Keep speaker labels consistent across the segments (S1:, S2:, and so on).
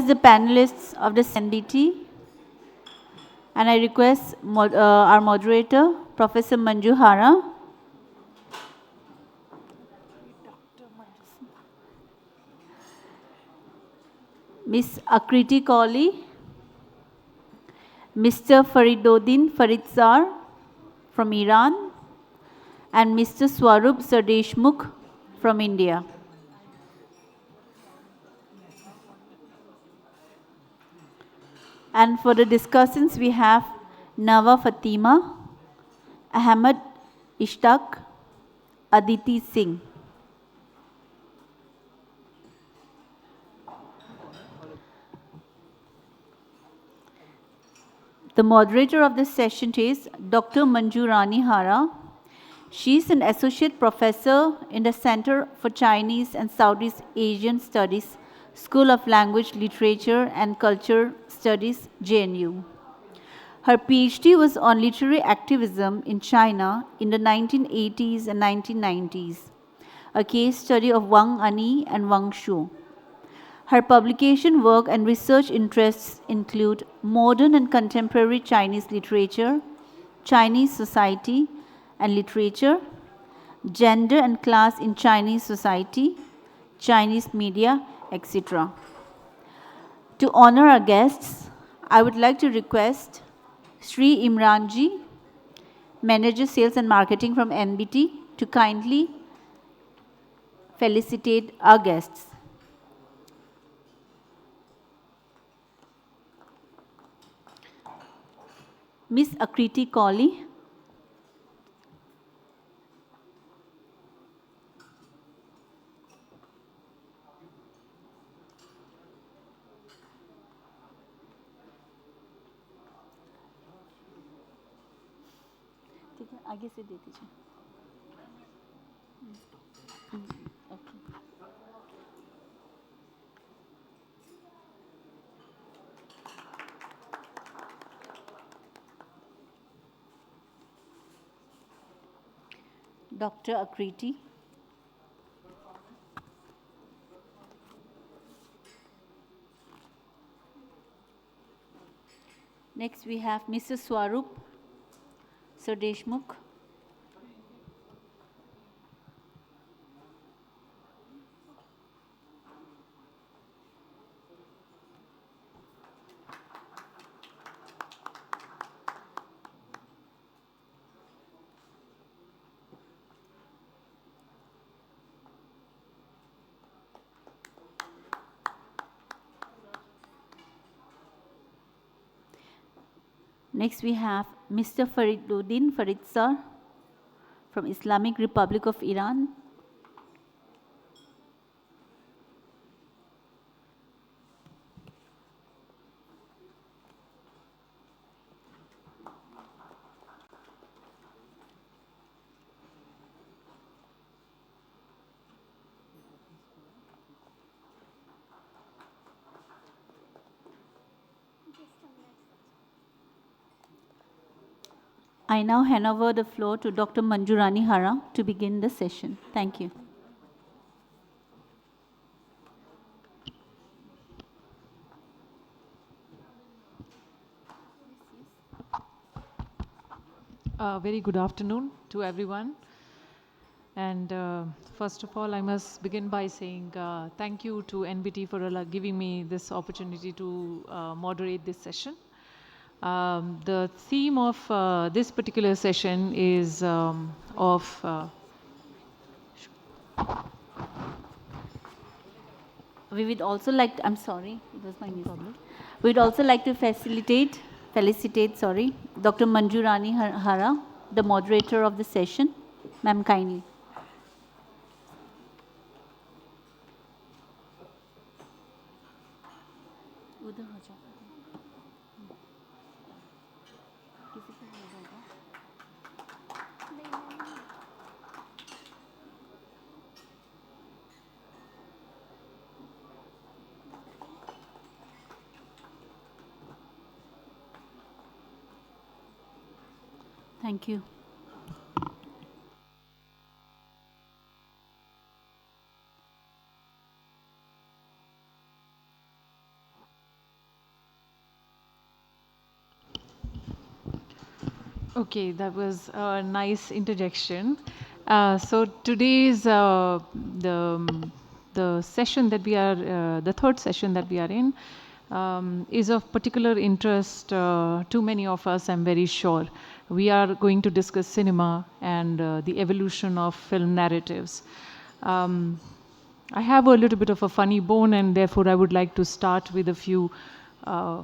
S1: the panelists of the NBT, and I request our moderator, Professor Manju Hara, Ms. Aakriti Kohli, Mr. Faridoddin Faridasr from Iran, and Mr. Swaroop Sardeshmukh from India. And for the discussants, we have Nawa Fatima, Ahmad Ishtiaque, Aditi Singh. The moderator of this session is Dr. Manju Hara. She is an associate professor in the Center for Chinese and Southeast Asian Studies, School of Language, Literature and Culture Studies, JNU. Her PhD was on literary activism in China in the 1980s and 1990s, a case study of Wang Ani and Wang Shu. Her publication work and research interests include modern and contemporary Chinese literature, Chinese society and literature, gender and class in Chinese society, Chinese media, etc. To honor our guests, I would like to request Sri Imranji, Manager Sales and Marketing from NBT, to kindly felicitate our guests. Ms. Aakriti Kohli. आगे से दे दीजिए. Okay. Dr. Aakriti. Next we have Mr. Swaroop Sardeshmukh. Next we have Mr. Faridoddin Faridasr from Islamic Republic of Iran. I now hand over the floor to Dr. Manju Hara to begin the session. Thank you.
S2: Very good afternoon to everyone. And first of all, I must begin by saying thank you to NBT for giving me this opportunity to moderate this session. The theme of this particular session is
S1: we would also like to, I'm sorry, it was my mistake. We would also like to felicitate Dr. Manju Hara, the moderator of the session. Ma'am, kindly. Thank you.
S2: Okay, that was a nice interjection. So today's the session that we are the third session that we are in is of particular interest to many of us. I'm very sure we are going to discuss cinema and the evolution of film narratives. Um, I have a little bit of a funny bone, and therefore I would like to start with a few uh,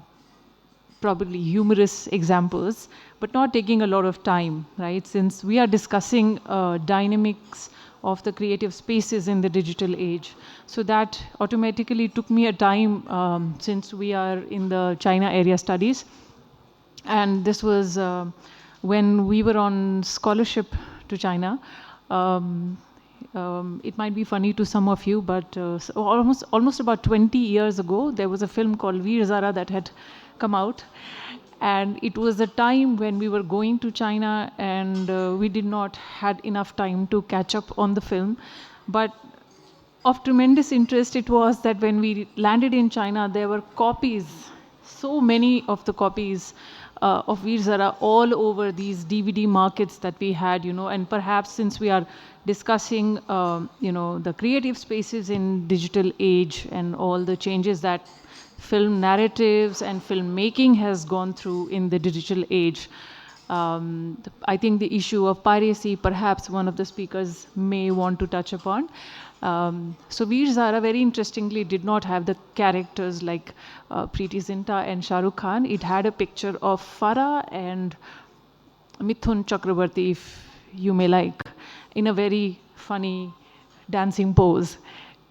S2: probably humorous examples, but not taking a lot of time, right? Since we are discussing dynamics of the creative spaces in the digital age. So that automatically took me a time since we are in the China area studies. And this was when we were on scholarship to China. Um, it might be funny to some of you, but almost about 20 years ago, there was a film called Veer Zara that had come out. And it was a time when we were going to China, and we did not had enough time to catch up on the film. But of tremendous interest it was that when we landed in China, there were copies, so many of the copies of Veer Zara all over these DVD markets that we had, and perhaps since we are discussing, the creative spaces in digital age and all the changes that film narratives and filmmaking has gone through in the digital age. I think the issue of piracy, perhaps one of the speakers may want to touch upon. So Veer Zara, very interestingly, did not have the characters like Preeti Zinta and Shah Rukh Khan. It had a picture of Farah and Mithun Chakrabarti, if you may like, in a very funny dancing pose.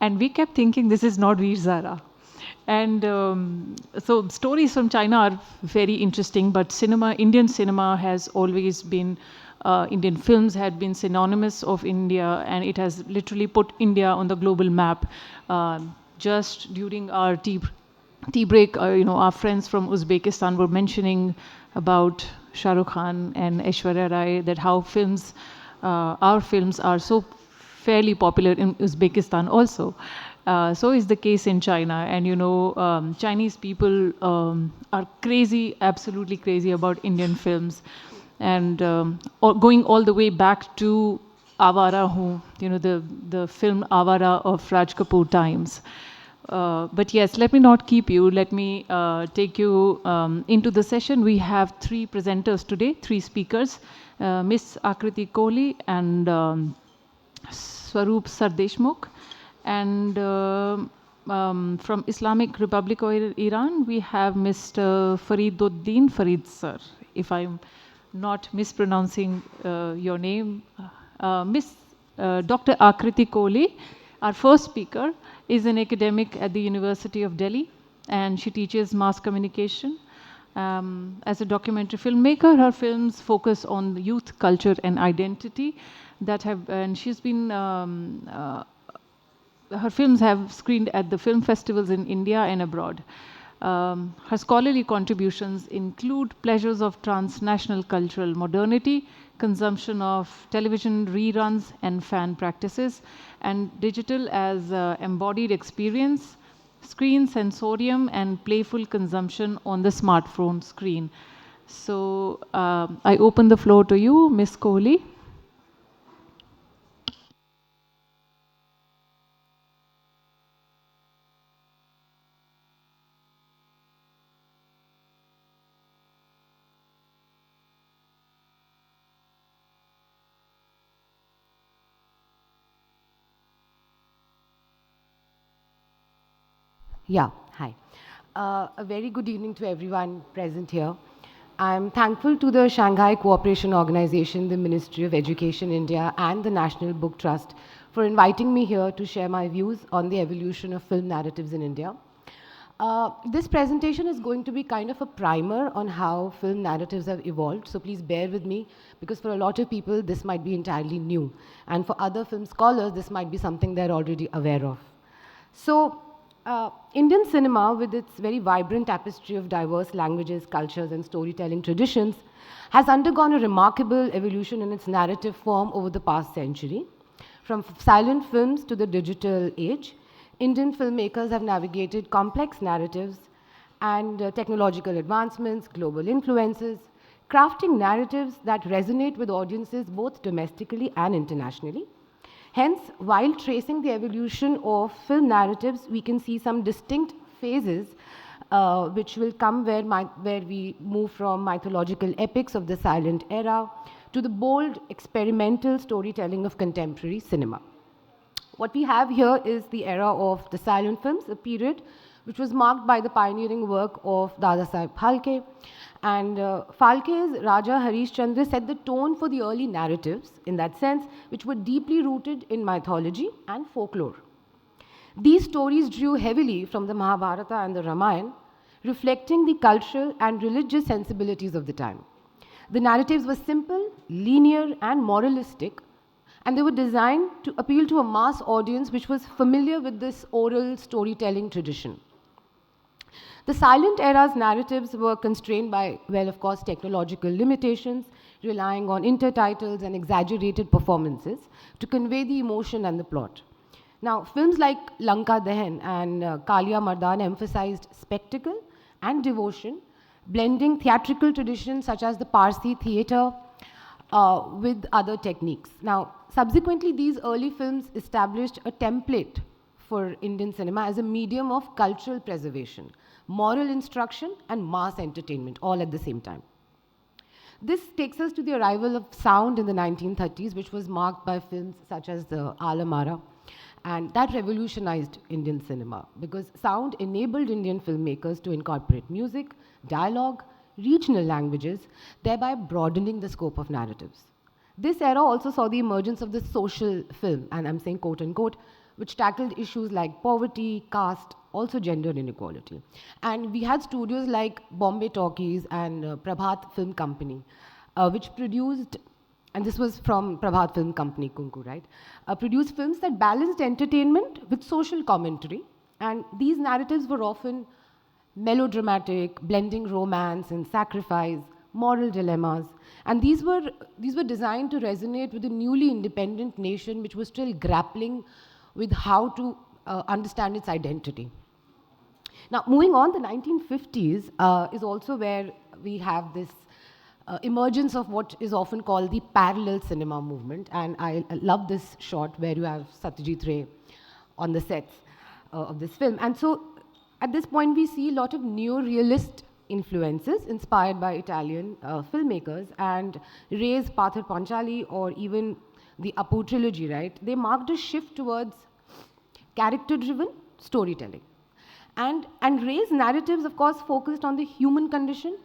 S2: And we kept thinking this is not Veer Zara. And so stories from China are very interesting, but Indian cinema has always been, Indian films had been synonymous of India, and it has literally put India on the global map. Just during our tea break, our friends from Uzbekistan were mentioning about Shah Rukh Khan and Aishwarya Rai, that how our films are so fairly popular in Uzbekistan also. So is the case in China. And Chinese people are crazy, absolutely crazy about Indian films. And going all the way back to Awara Hoon, the film Awara of Raj Kapoor times. But yes, let me not keep you. Let me take you into the session. We have three presenters today, three speakers, Miss Aakriti Kohli and Swaroop Sardeshmukh. And from Islamic Republic of Iran, we have Mr. Faridoddin Faridasr, if I'm not mispronouncing your name. Miss Dr. Aakriti Kohli, our first speaker, is an academic at the University of Delhi, and she teaches mass communication. As a documentary filmmaker, her films focus on youth, culture, and identity and she's been her films have screened at the film festivals in India and abroad. Her scholarly contributions include pleasures of transnational cultural modernity, consumption of television reruns and fan practices, and digital as embodied experience, screen sensorium, and playful consumption on the smartphone screen. So I open the floor to you, Ms. Kohli.
S3: Yeah, hi. A very good evening to everyone present here. I'm thankful to the Shanghai Cooperation Organization, the Ministry of Education India, and the National Book Trust for inviting me here to share my views on the evolution of film narratives in India. This presentation is going to be kind of a primer on how film narratives have evolved, so please bear with me, because for a lot of people this might be entirely new, and for other film scholars this might be something they're already aware of. So, Indian cinema, with its very vibrant tapestry of diverse languages, cultures, and storytelling traditions, has undergone a remarkable evolution in its narrative form over the past century. From silent films to the digital age, Indian filmmakers have navigated complex narratives and technological advancements, global influences, crafting narratives that resonate with audiences both domestically and internationally. Hence, while tracing the evolution of film narratives, we can see some distinct phases which will come where we move from mythological epics of the silent era to the bold experimental storytelling of contemporary cinema. What we have here is the era of the silent films, a period which was marked by the pioneering work of Dadasaheb Phalke. And Phalke's Raja Harish Chandra set the tone for the early narratives, in that sense, which were deeply rooted in mythology and folklore. These stories drew heavily from the Mahabharata and the Ramayana, reflecting the cultural and religious sensibilities of the time. The narratives were simple, linear, and moralistic, and they were designed to appeal to a mass audience which was familiar with this oral storytelling tradition. The silent era's narratives were constrained by, well, of course, technological limitations, relying on intertitles and exaggerated performances to convey the emotion and the plot. Now, films like Lanka Dahan and Kalia Mardan emphasized spectacle and devotion, blending theatrical traditions such as the Parsi theatre with other techniques. Now, subsequently, these early films established a template for Indian cinema as a medium of cultural preservation, moral instruction, and mass entertainment, all at the same time. This takes us to the arrival of sound in the 1930s, which was marked by films such as the Alam Ara, and that revolutionized Indian cinema because sound enabled Indian filmmakers to incorporate music, dialogue, regional languages, thereby broadening the scope of narratives. This era also saw the emergence of the social film, and I'm saying quote unquote, which tackled issues like poverty, caste, also gender inequality. And we had studios like Bombay Talkies and Prabhat Film Company, which produced, and this was from Prabhat Film Company, Kunku, right? Produced films that balanced entertainment with social commentary. And these narratives were often melodramatic, blending romance and sacrifice, moral dilemmas. And these were designed to resonate with a newly independent nation which was still grappling with how to understand its identity. Now, moving on, the 1950s is also where we have this emergence of what is often called the parallel cinema movement. And I love this shot where you have Satyajit Ray on the sets of this film. And so at this point, we see a lot of neo-realist influences inspired by Italian filmmakers. And Ray's Pathar Panchali or even the Apu trilogy, right? They marked a shift towards character-driven storytelling. And Ray's narratives, of course, focused on the human condition,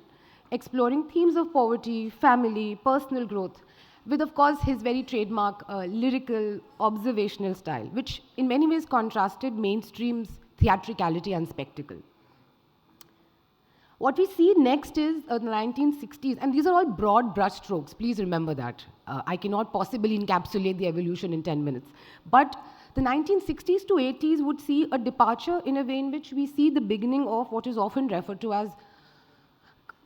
S3: exploring themes of poverty, family, personal growth, with, of course, his very trademark lyrical, observational style, which in many ways contrasted mainstream's theatricality and spectacle. What we see next is the 1960s, and these are all broad brushstrokes, please remember that. I cannot possibly encapsulate the evolution in 10 minutes. But the 1960s to 80s would see a departure in a way in which we see the beginning of what is often referred to as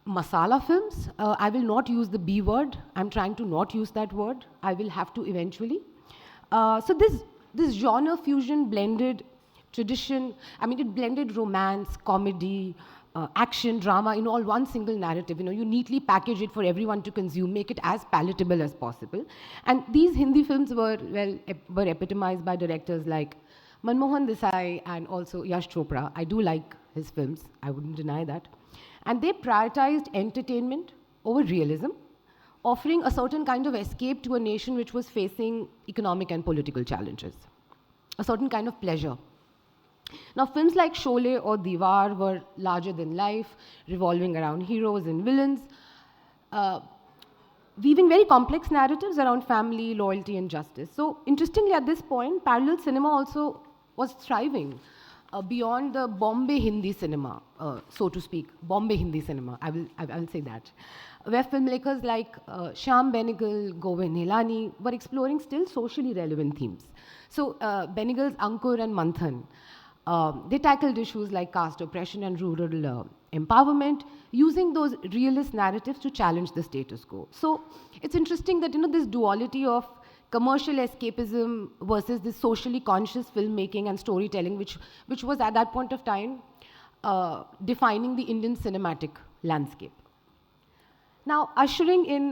S3: masala films. I will not use the B word. I'm trying to not use that word. I will have to eventually. So this genre fusion blended tradition. I mean, it blended romance, comedy, action, drama in all one single narrative. You know, you neatly package it for everyone to consume, make it as palatable as possible. And these Hindi films were epitomized by directors like Manmohan Desai and also Yash Chopra. I do like his films. I wouldn't deny that. And they prioritized entertainment over realism, offering a certain kind of escape to a nation which was facing economic and political challenges, a certain kind of pleasure. Now, films like Sholay or Diwar were larger than life, revolving around heroes and villains, weaving very complex narratives around family, loyalty, and justice. So, interestingly, at this point, parallel cinema also was thriving beyond the Bombay Hindi cinema, so to speak, Bombay Hindi cinema, I will say that, where filmmakers like Shyam Benegal, Govind Nilani were exploring still socially relevant themes. So, Benegal's Ankur and Manthan, they tackled issues like caste oppression and rural empowerment, using those realist narratives to challenge the status quo. So it's interesting that, you know, this duality of commercial escapism versus this socially conscious filmmaking and storytelling, which was at that point of time defining the Indian cinematic landscape. Now, ushering in,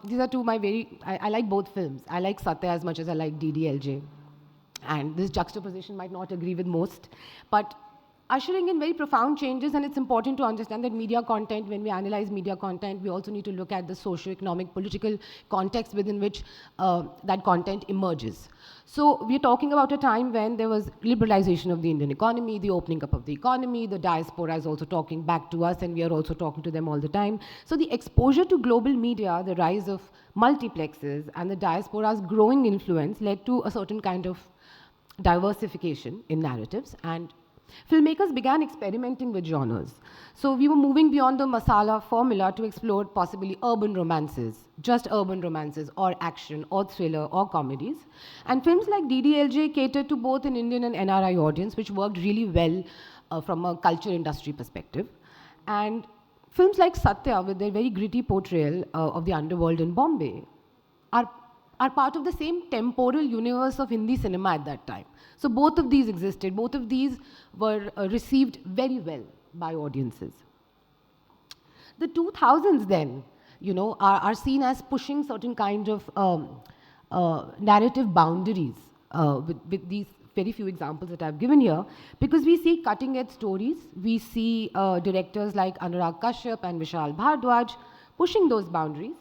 S3: these are two my I like both films. I like Satya as much as I like DDLJ. And this juxtaposition might not agree with most, but ushering in very profound changes, and it's important to understand that media content, when we analyze media content, we also need to look at the socio-economic, political context within which that content emerges. So we're talking about a time when there was liberalization of the Indian economy, the opening up of the economy, the diaspora is also talking back to us, and we are also talking to them all the time. So the exposure to global media, the rise of multiplexes, and the diaspora's growing influence led to a certain kind of diversification in narratives, and filmmakers began experimenting with genres. So we were moving beyond the masala formula to explore possibly urban romances, just urban romances, or action, or thriller, or comedies. And films like DDLJ catered to both an Indian and NRI audience, which worked really well from a culture industry perspective. And films like Satya, with their very gritty portrayal of the underworld in Bombay, are part of the same temporal universe of Hindi cinema at that time. So both of these existed. Both of these were received very well by audiences. The 2000s then, are seen as pushing certain kind of narrative boundaries with these very few examples that I've given here, because we see cutting-edge stories. We see directors like Anurag Kashyap and Vishal Bhardwaj pushing those boundaries.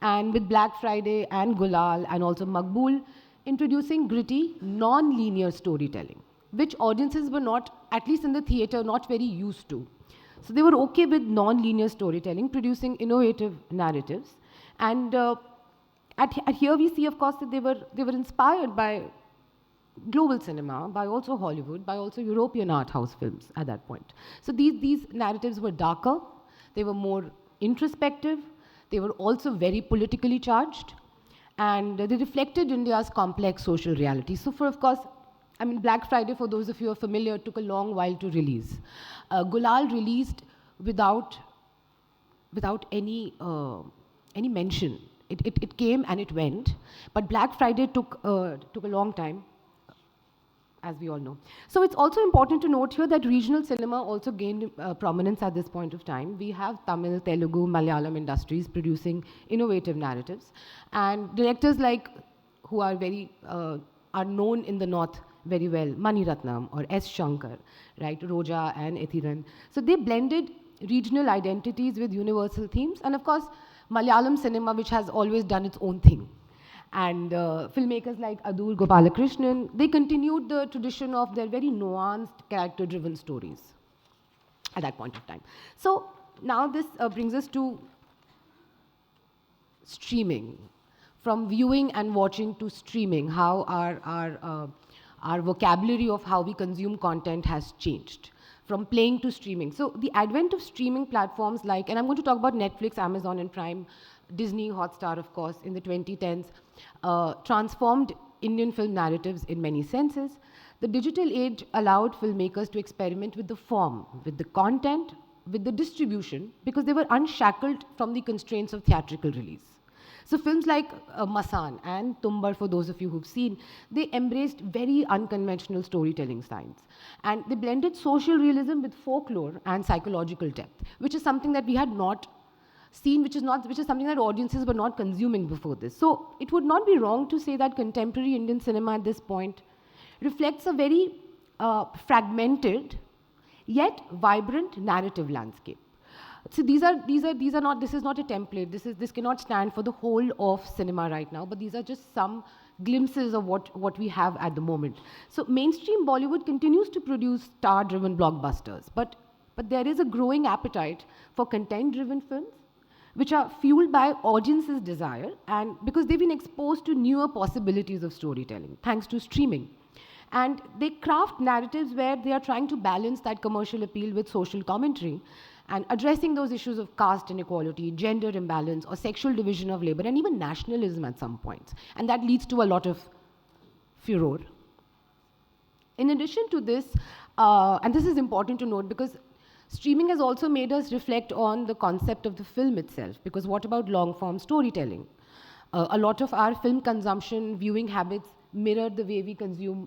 S3: And with Black Friday and Gulal and also Maqbool, introducing gritty, non-linear storytelling, which audiences were not, at least in the theatre, not very used to. So they were okay with non-linear storytelling, producing innovative narratives. And at here we see, of course, that they were inspired by global cinema, by also Hollywood, by also European art house films at that point. So these narratives were darker, they were more introspective, they were also very politically charged, and they reflected India's complex social reality. So of course, Black Friday, for those of you who are familiar, took a long while to release. Gulal released without any mention. It came and it went, but Black Friday took a long time, as we all know. So it's also important to note here that regional cinema also gained prominence at this point of time. We have Tamil, Telugu, Malayalam industries producing innovative narratives, and directors who are are known in the north very well, Mani Ratnam or S. Shankar, right, Roja and Ethiran. So they blended regional identities with universal themes, and of course, Malayalam cinema, which has always done its own thing. And filmmakers like Adur Gopalakrishnan, they continued the tradition of their very nuanced, character-driven stories at that point of time. So now this brings us to streaming. From viewing and watching to streaming, how our vocabulary of how we consume content has changed. From playing to streaming. So the advent of streaming platforms like, and I'm going to talk about Netflix, Amazon, and Prime, Disney, Hotstar, of course, in the 2010s, transformed Indian film narratives in many senses. The digital age allowed filmmakers to experiment with the form, with the content, with the distribution, because they were unshackled from the constraints of theatrical release. So films like Masan and Tumbar, for those of you who've seen, they embraced very unconventional storytelling styles. And they blended social realism with folklore and psychological depth, which is something that we had not seen, which is something that audiences were not consuming before this. So it would not be wrong to say that contemporary Indian cinema at this point reflects a very fragmented yet vibrant narrative landscape. So this is not a template. This cannot stand for the whole of cinema right now, but these are just some glimpses of what we have at the moment. So mainstream Bollywood continues to produce star-driven blockbusters, but there is a growing appetite for content-driven films, which are fueled by audiences' desire, and because they've been exposed to newer possibilities of storytelling, thanks to streaming. And they craft narratives where they are trying to balance that commercial appeal with social commentary and addressing those issues of caste inequality, gender imbalance, or sexual division of labor, and even nationalism at some points. And that leads to a lot of furor. In addition to this, and this is important to note because streaming has also made us reflect on the concept of the film itself, because what about long-form storytelling? A lot of our film consumption, viewing habits mirror the way we consume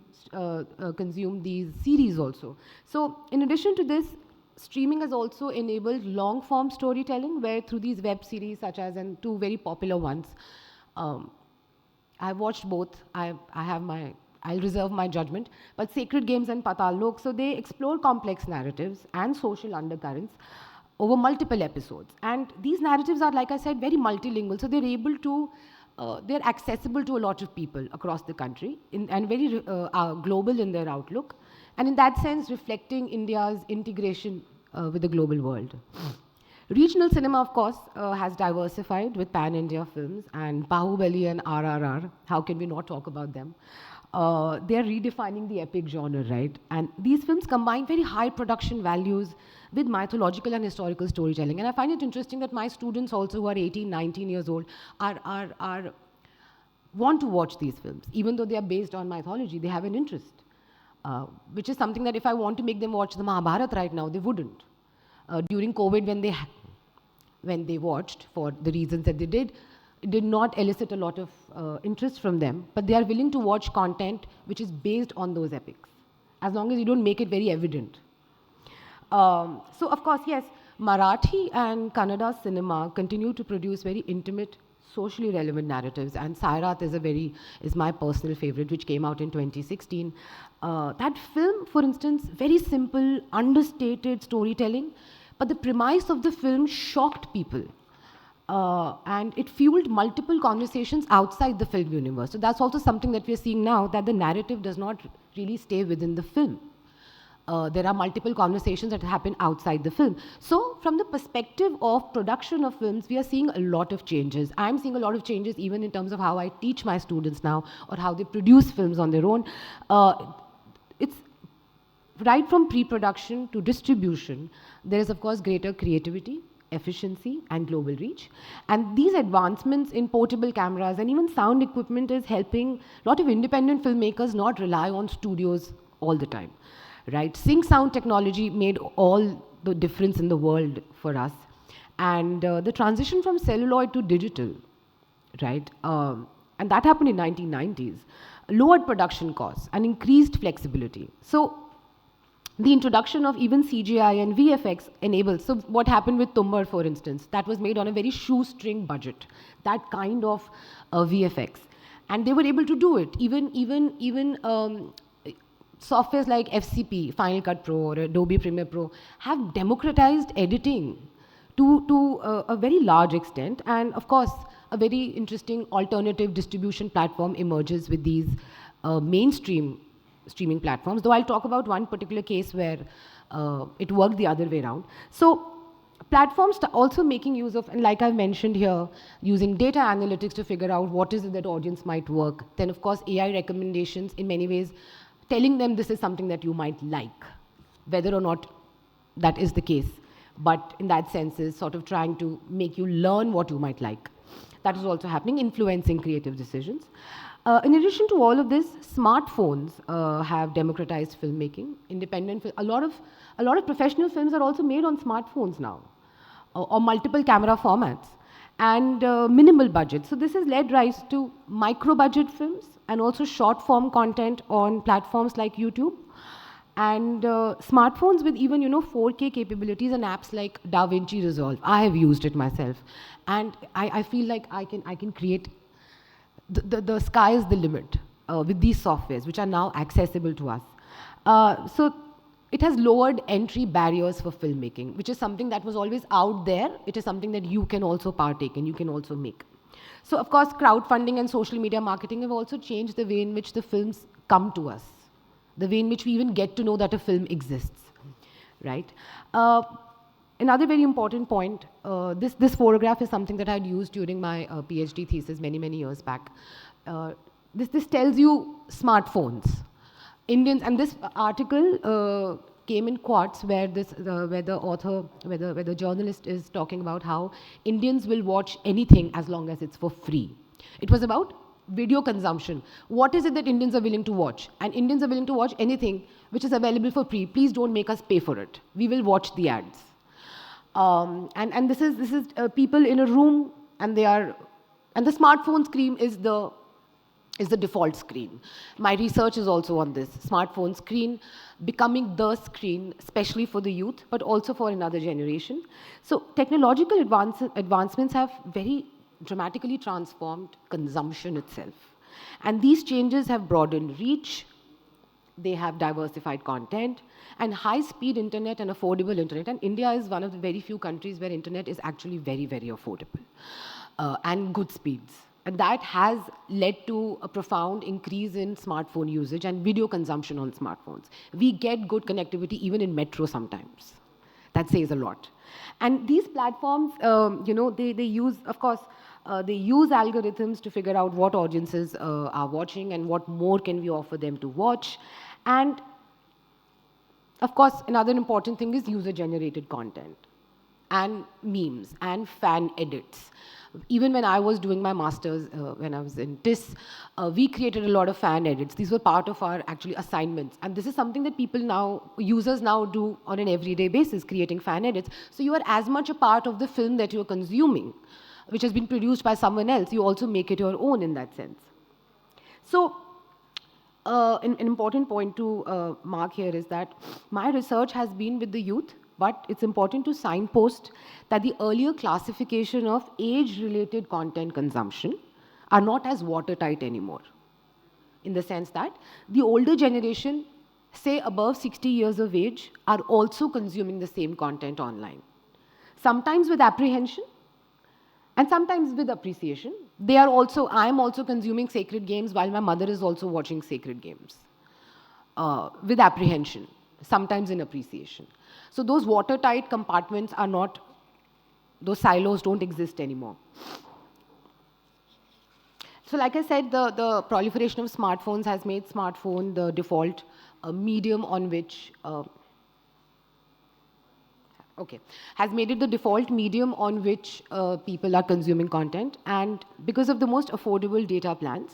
S3: these series also. So in addition to this, streaming has also enabled long-form storytelling, where through these web series, such as, and two very popular ones, I've watched both. I'll reserve my judgment. But Sacred Games and Patal Lok, so they explore complex narratives and social undercurrents over multiple episodes. And these narratives are, like I said, very multilingual. So they're able to, they're accessible to a lot of people across the country and very global in their outlook. And in that sense, reflecting India's integration with the global world. Regional cinema, of course, has diversified with pan-India films, and Bahubali and RRR, how can we not talk about them? They're redefining the epic genre, right? And these films combine very high production values with mythological and historical storytelling. And I find it interesting that my students also, who are 18, 19 years old, want to watch these films. Even though they are based on mythology, they have an interest. Which is something that if I want to make them watch the Mahabharata right now, they wouldn't. During COVID, when they watched, for the reasons that they did, it did not elicit a lot of interest from them, but they are willing to watch content which is based on those epics, as long as you don't make it very evident. So of course, yes, Marathi and Kannada cinema continue to produce very intimate, socially relevant narratives, and Sairat is my personal favorite, which came out in 2016. That film, for instance, very simple, understated storytelling, but the premise of the film shocked people. And it fueled multiple conversations outside the film universe. So that's also something that we're seeing now, that the narrative does not really stay within the film. There are multiple conversations that happen outside the film. So from the perspective of production of films, we are seeing a lot of changes. I'm seeing a lot of changes even in terms of how I teach my students now, or how they produce films on their own. It's right from pre-production to distribution. There is, of course, greater creativity, efficiency, and global reach. And these advancements in portable cameras and even sound equipment is helping a lot of independent filmmakers not rely on studios all the time, right? Sync sound technology made all the difference in the world for us. And the transition from celluloid to digital, right? And that happened in 1990s. Lowered production costs and increased flexibility. So the introduction of even CGI and VFX enables, so what happened with Tumbar, for instance, that was made on a very shoestring budget, that kind of VFX. And they were able to do it. Even softwares like FCP, Final Cut Pro, or Adobe Premiere Pro, have democratized editing to a very large extent. And of course, a very interesting alternative distribution platform emerges with these mainstream streaming platforms, though I'll talk about one particular case where it worked the other way around. So platforms also making use of, and like I've mentioned here, using data analytics to figure out what is it that audience might work. Then of course, AI recommendations in many ways, telling them this is something that you might like, whether or not that is the case. But in that sense is sort of trying to make you learn what you might like. That is also happening, influencing creative decisions. In addition to all of this, smartphones have democratized filmmaking. A lot of professional films are also made on smartphones now, or multiple camera formats, and minimal budget. So this has led rise to micro-budget films and also short-form content on platforms like YouTube, and smartphones with even 4K capabilities and apps like DaVinci Resolve. I have used it myself, and I feel like I can create. The sky is the limit with these softwares, which are now accessible to us. So it has lowered entry barriers for filmmaking, which is something that was always out there. It is something that you can also partake in, you can also make. So of course, crowdfunding and social media marketing have also changed the way in which the films come to us, the way in which we even get to know that a film exists, right? Another very important point, this photograph is something that I had used during my PhD thesis many years back. This tells you smartphones. Indians, and this article came in Quartz, where the journalist is talking about how Indians will watch anything as long as it's for free. It was about video consumption. What is it that Indians are willing to watch? And Indians are willing to watch anything which is available for free. Please don't make us pay for it. We will watch the ads. And this is people in a room, and the smartphone screen is is the default screen. My research is also on this smartphone screen becoming the screen, especially for the youth, but also for another generation. So technological advancements have very dramatically transformed consumption itself. And these changes have broadened reach, they have diversified content, and high-speed internet and affordable internet. And India is one of the very few countries where internet is actually very, very affordable and good speeds. And that has led to a profound increase in smartphone usage and video consumption on smartphones. We get good connectivity even in metro sometimes. That says a lot. And these platforms, they use, of course, they use algorithms to figure out what audiences are watching and what more can we offer them to watch. And of course, another important thing is user-generated content and memes and fan edits. Even when I was doing my master's, when I was in TIS, we created a lot of fan edits. These were part of our actually assignments. And this is something that users now do on an everyday basis, creating fan edits. So you are as much a part of the film that you're consuming, which has been produced by someone else. You also make it your own in that sense. So an important point to mark here is that my research has been with the youth, but it's important to signpost that the earlier classification of age-related content consumption are not as watertight anymore. In the sense that the older generation, say above 60 years of age, are also consuming the same content online. Sometimes with apprehension, and sometimes with appreciation. I am also consuming sacred games while my mother is also watching sacred games. With apprehension, sometimes in appreciation. So those watertight compartments are not, those silos don't exist anymore. So like I said, the proliferation of smartphones has made smartphone the default medium on which has made it the default medium on which people are consuming content. And because of the most affordable data plans,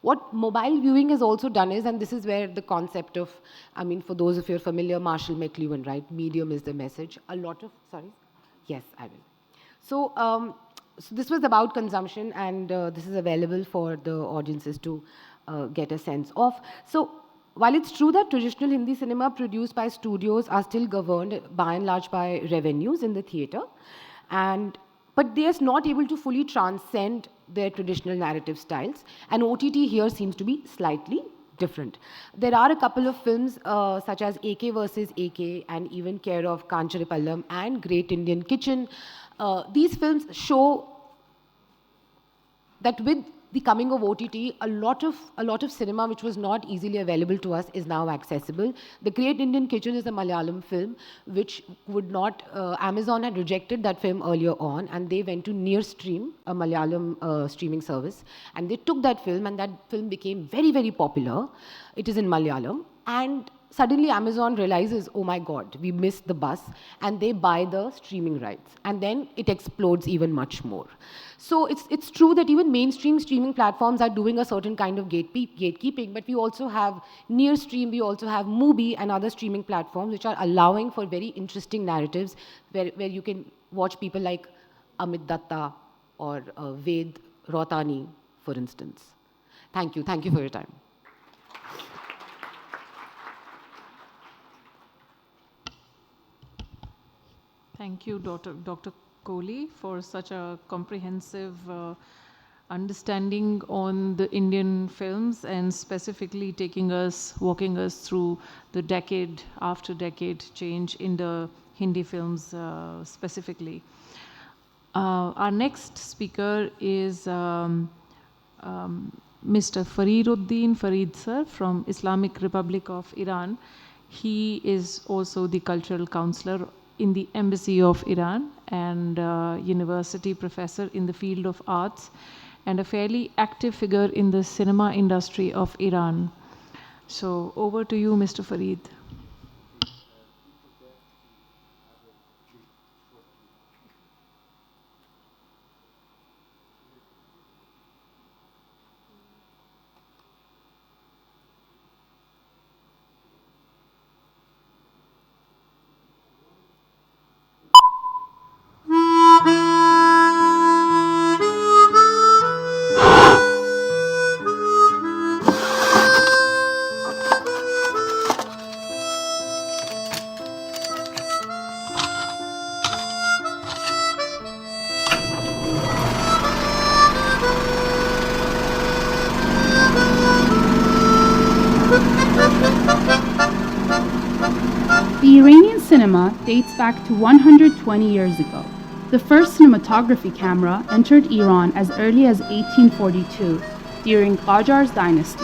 S3: what mobile viewing has also done is, and this is where the concept of, for those of you who are familiar, Marshall McLuhan, right? Medium is the message. Yes, I will. So this was about consumption, and this is available for the audiences to get a sense of. So while it's true that traditional Hindi cinema produced by studios are still governed by and large by revenues in the theatre, but they are not able to fully transcend their traditional narrative styles, and OTT here seems to be slightly different. There are a couple of films such as AK versus AK and even Care of Kancharipallam and Great Indian Kitchen. These films show that with the coming of OTT, a lot of cinema which was not easily available to us is now accessible. The Great Indian Kitchen is a Malayalam film which would not, Amazon had rejected that film earlier on, and they went to Nearstream, a Malayalam streaming service, and they took that film, and that film became very, very popular. It is in Malayalam, and suddenly Amazon realizes, oh my God, we missed the bus, and they buy the streaming rights. And then it explodes even much more. So it's true that even mainstream streaming platforms are doing a certain kind of gatekeeping, but we also have Nearstream, we also have Mubi and other streaming platforms which are allowing for very interesting narratives where you can watch people like Amit Datta or Ved Rotani, for instance. Thank you. Thank you for your time.
S2: Thank you, Dr. Kohli, for such a comprehensive understanding on the Indian films and specifically walking us through the decade after decade change in the Hindi films specifically. Our next speaker is Mr. Faridoddin Faridasr from Islamic Republic of Iran. He is also the cultural counselor in the Embassy of Iran and university professor in the field of arts and a fairly active figure in the cinema industry of Iran. So over to you, Mr. Farid.
S4: The Iranian cinema dates back to 120 years ago. The first cinematography camera entered Iran as early as 1842 during Qajar's dynasty.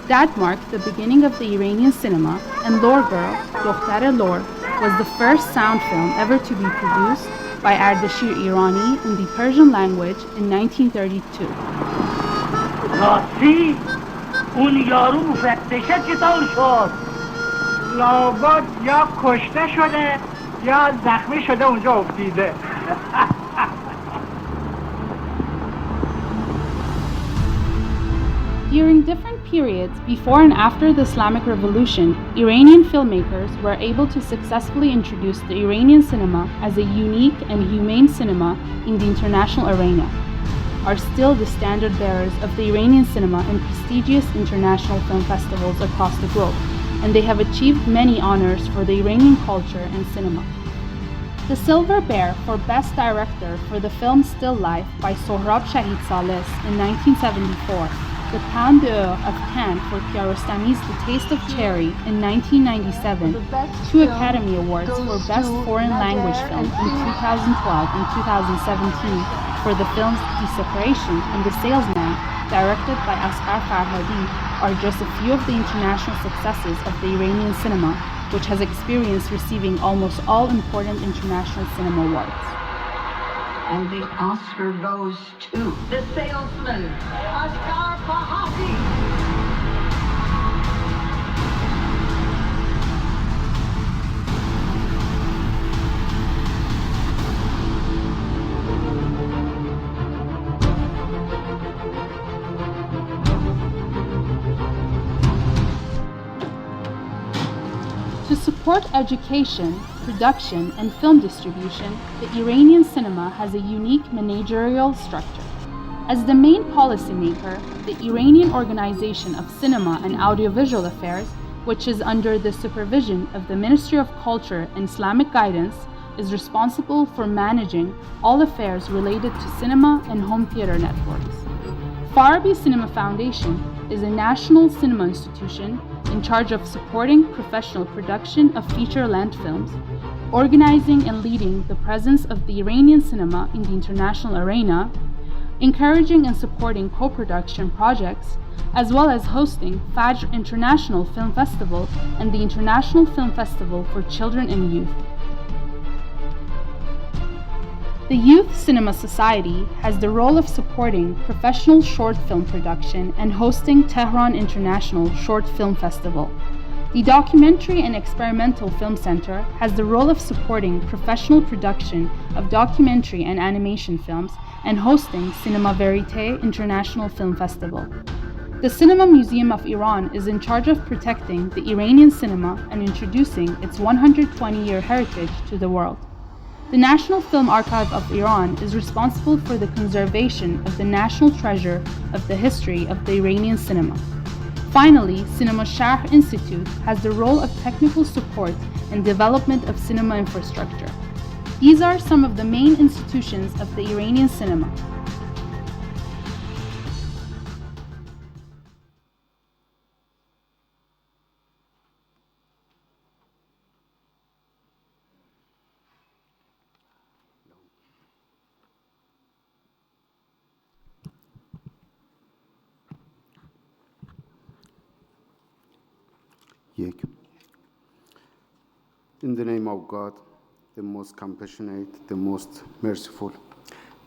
S4: That marked the beginning of the Iranian cinema, and Lor Girl, Dokhtare Lor, was the first sound film ever to be produced by Ardeshir Irani in the Persian language in 1932.
S5: راستی اون یارو مفتشه چطور شد؟ لابد یا کشته شده یا زخمی شده اونجا افتیده.
S4: During different periods before and after the Islamic Revolution, Iranian filmmakers were able to successfully introduce the Iranian cinema as a unique and humane cinema in the international arena, are still the standard bearers of the Iranian cinema in prestigious international film festivals across the globe, and they have achieved many honors for the Iranian culture and cinema. The Silver Bear for Best Director for the film Still Life by Sohrab Shahid Sales in 1974, the Palme d'Or of Cannes for Kiarostami's The Taste of Cherry in 1997, 2 Academy Awards for Best Foreign Language Film in 2012 and 2017 for the films The Separation and The Salesman, directed by Asghar Farhadi, are just a few of the international successes of the Iranian cinema, which has experienced receiving almost all important international cinema awards.
S6: And the Oscar goes to The Salesman, Asghar Farhadi.
S4: To support education, production, and film distribution, the Iranian cinema has a unique managerial structure. As the main policymaker, the Iranian Organization of Cinema and Audiovisual Affairs, which is under the supervision of the Ministry of Culture and Islamic Guidance, is responsible for managing all affairs related to cinema and home theater networks. Farabi Cinema Foundation is a national cinema institution in charge of supporting professional production of feature-length films, organizing and leading the presence of the Iranian cinema in the international arena, encouraging and supporting co-production projects, as well as hosting Fajr International Film Festival and the International Film Festival for Children and Youth. The Youth Cinema Society has the role of supporting professional short film production and hosting Tehran International Short Film Festival. The Documentary and Experimental Film Center has the role of supporting professional production of documentary and animation films and hosting Cinema Verite International Film Festival. The Cinema Museum of Iran is in charge of protecting the Iranian cinema and introducing its 120-year heritage to the world. The National Film Archive of Iran is responsible for the conservation of the national treasure of the history of the Iranian cinema. Finally, Cinema Shahr Institute has the role of technical support and development of cinema infrastructure. These are some of the main institutions of the Iranian cinema.
S7: In the name of God, the most compassionate, the most merciful.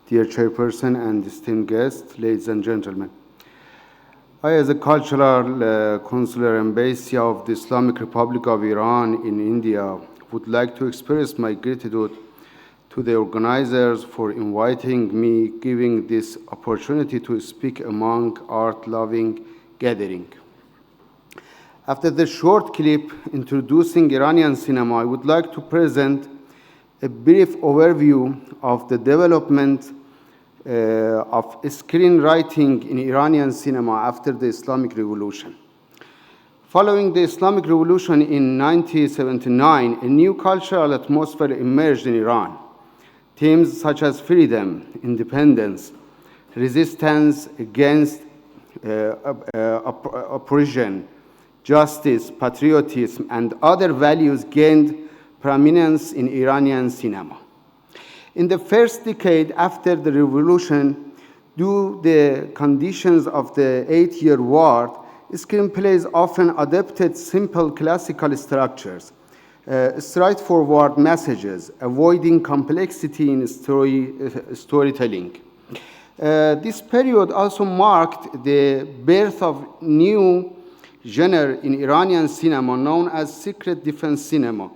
S7: Dear Chairperson and esteemed guests, ladies and gentlemen, I, as a cultural consular embassy of the Islamic Republic of Iran in India, would like to express my gratitude to the organizers for inviting me, giving this opportunity to speak among art-loving gathering. After the short clip introducing Iranian cinema, I would like to present a brief overview of the development of screenwriting in Iranian cinema after the Islamic Revolution. Following the Islamic Revolution in 1979, a new cultural atmosphere emerged in Iran. Themes such as freedom, independence, resistance against oppression, justice, patriotism, and other values gained prominence in Iranian cinema. In the first decade after the revolution, due to the conditions of the 8-year war, screenplays often adopted simple classical structures, straightforward messages, avoiding complexity in storytelling. This period also marked the birth of new genre in Iranian cinema known as secret defense cinema,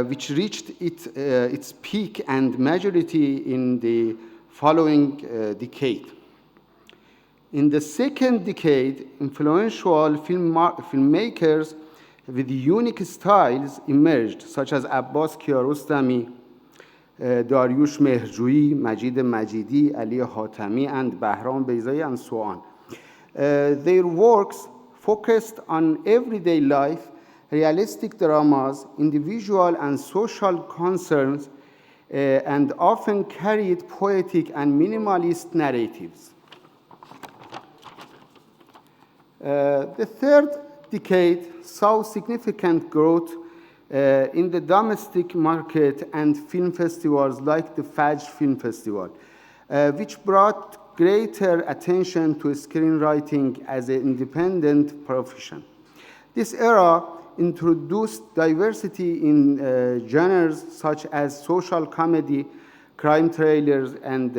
S7: which reached its peak and majority in the following decade. In the second decade, influential filmmakers with unique styles emerged, such as Abbas Kiarostami, Dariush Mehrjoui, Majid Majidi, Ali Hatami, and Bahram Beyzai, and so on. Their works focused on everyday life, realistic dramas, individual and social concerns, and often carried poetic and minimalist narratives. The third decade saw significant growth in the domestic market and film festivals like the Fajr Film Festival, which brought greater attention to screenwriting as an independent profession. This era introduced diversity in genres such as social comedy, crime thrillers, and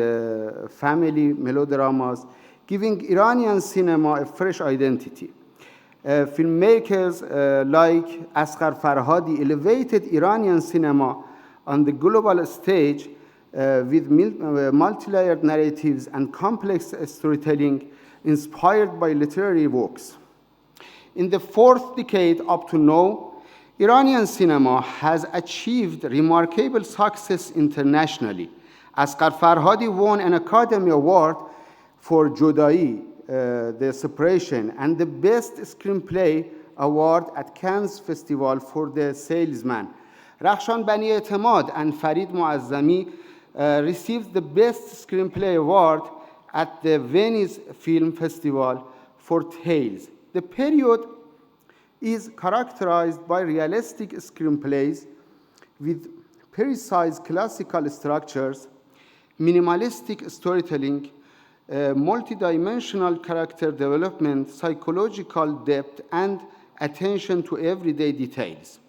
S7: family melodramas, giving Iranian cinema a fresh identity. Filmmakers like Asghar Farhadi elevated Iranian cinema on the global stage with multi-layered narratives and complex storytelling inspired by literary works. In the fourth decade up to now, Iranian cinema has achieved remarkable success internationally. Asghar Farhadi won an Academy Award for Jodai, the Separation, and the Best Screenplay Award at Cannes Festival for The Salesman. Rakhshan Bani Etemad and Farid Muazzami received the Best Screenplay Award at the Venice Film Festival for Tales. The period is characterized by realistic screenplays with precise classical structures, minimalistic storytelling, multidimensional character development, psychological depth, and attention to everyday details.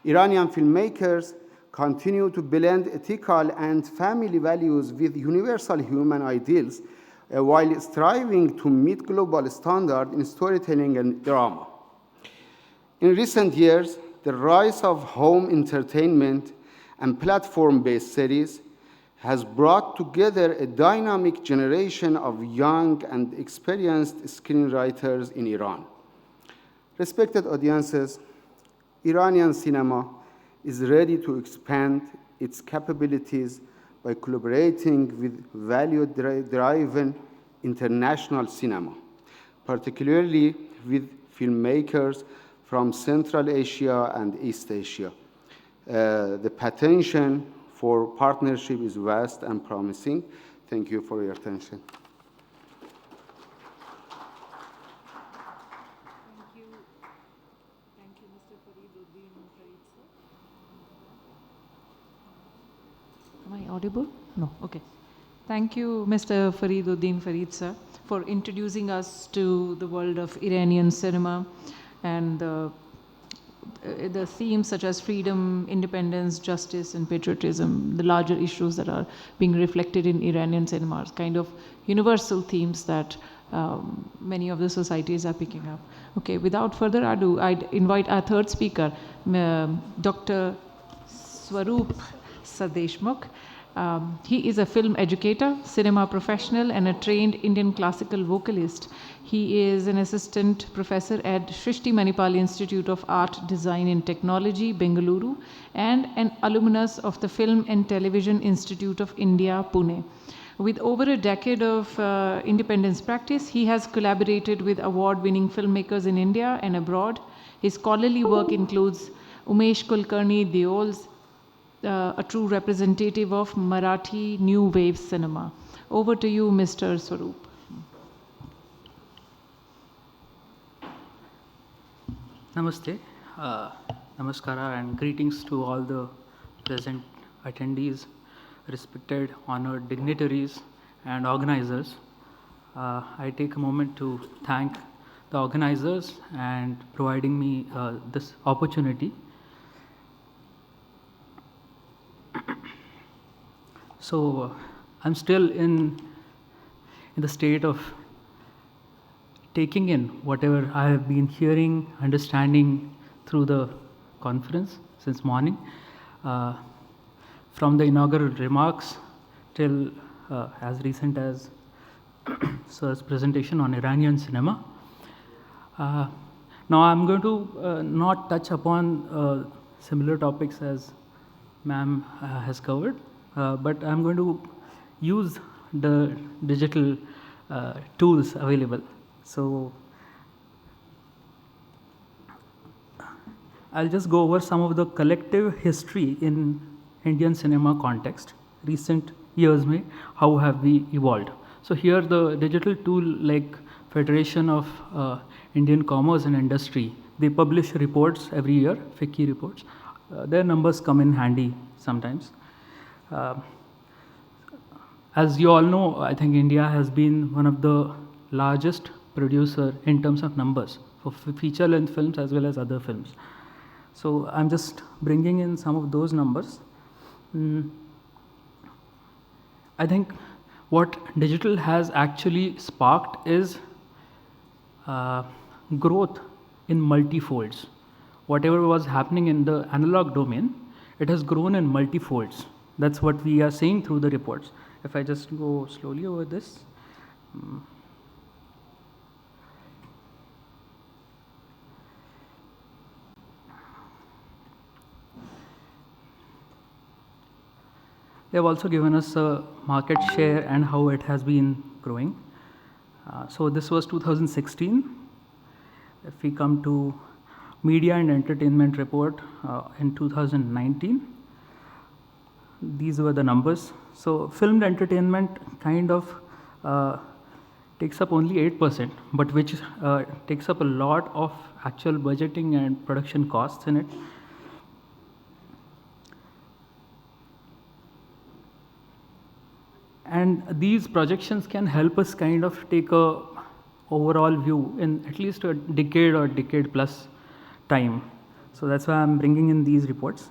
S7: Iranian filmmakers continue to blend ethical and family values with universal human ideals while striving to meet global standards in storytelling and drama. In recent years, the rise of home entertainment and platform-based series has brought together a dynamic generation of young and experienced screenwriters in Iran. Respected audiences, Iranian cinema is ready to expand its capabilities by collaborating with value-driven international cinema, particularly with filmmakers from Central Asia and East Asia. The potential for partnership is vast and promising. Thank you for your attention.
S2: Thank you, Mr. Faridoddin Faridasr. Am I audible? No, okay. Thank you, Mr. Faridoddin Faridasr, for introducing us to the world of Iranian cinema and the themes such as freedom, independence, justice, and patriotism, the larger issues that are being reflected in Iranian cinema, kind of universal themes that many of the societies are picking up. Okay, without further ado, I'd invite our third speaker, Dr. Swaroop Sardeshmukh. He is a film educator, cinema professional, and a trained Indian classical vocalist. He is an assistant professor at Shrishti Manipal Institute of Art, Design and Technology, Bengaluru, and an alumnus of the Film and Television Institute of India, Pune. With over a decade of independence practice, he has collaborated with award-winning filmmakers in India and abroad. His scholarly work includes Umesh Kulkarni Deol's a true representative of Marathi New Wave cinema. Over to you, Mr. Swaroop.
S8: Namaste. namaskara and greetings to all the present attendees, respected, honored dignitaries and organizers. I take a moment to thank the organizers and providing me this opportunity. So I'm still in the state of taking in whatever I have been hearing, understanding through the conference since morning, from the inaugural remarks till as recent as Sir's presentation on Iranian cinema. Now I'm going to not touch upon similar topics as ma'am has covered, but I'm going to use the digital tools available. So I'll just go over some of the collective history in Indian cinema context. Recent years में how have we evolved? So here the digital tool like Federation of Indian Commerce and Industry, they publish reports every year, FICCI reports. Their numbers come in handy sometimes. As you all know, I think India has been one of the largest producer in terms of numbers for feature length films as well as other films. So I'm just bringing in some of those numbers. I think what digital has actually sparked is growth in multifolds. Whatever was happening in the analog domain, it has grown in multifolds. That's what we are seeing through the reports. If I just go slowly over this. They have also given us a market share and how it has been growing. So this was 2016. If we come to Media and Entertainment Report in 2019, these were the numbers. So filmed entertainment kind of takes up only 8%, but which takes up a lot of actual budgeting and production costs in it. And these projections can help us kind of take a overall view in at least a decade or decade plus time. So that's why I'm bringing in these reports.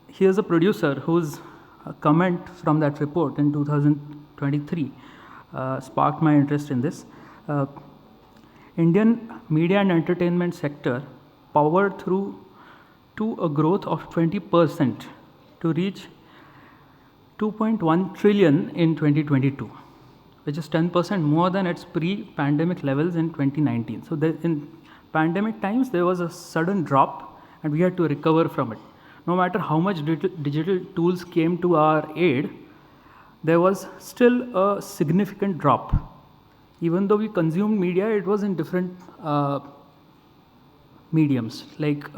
S8: Here's a producer whose comment from that report in 2023 sparked my interest in this. Indian media and entertainment sector powered through to a growth of 20% to reach 2.1 trillion in 2022, which is 10% more than its pre-pandemic levels in 2019. So in pandemic times, there was a sudden drop and we had to recover from it. No matter how much digital tools came to our aid, there was still a significant drop. Even though we consumed media, it was in different mediums. Like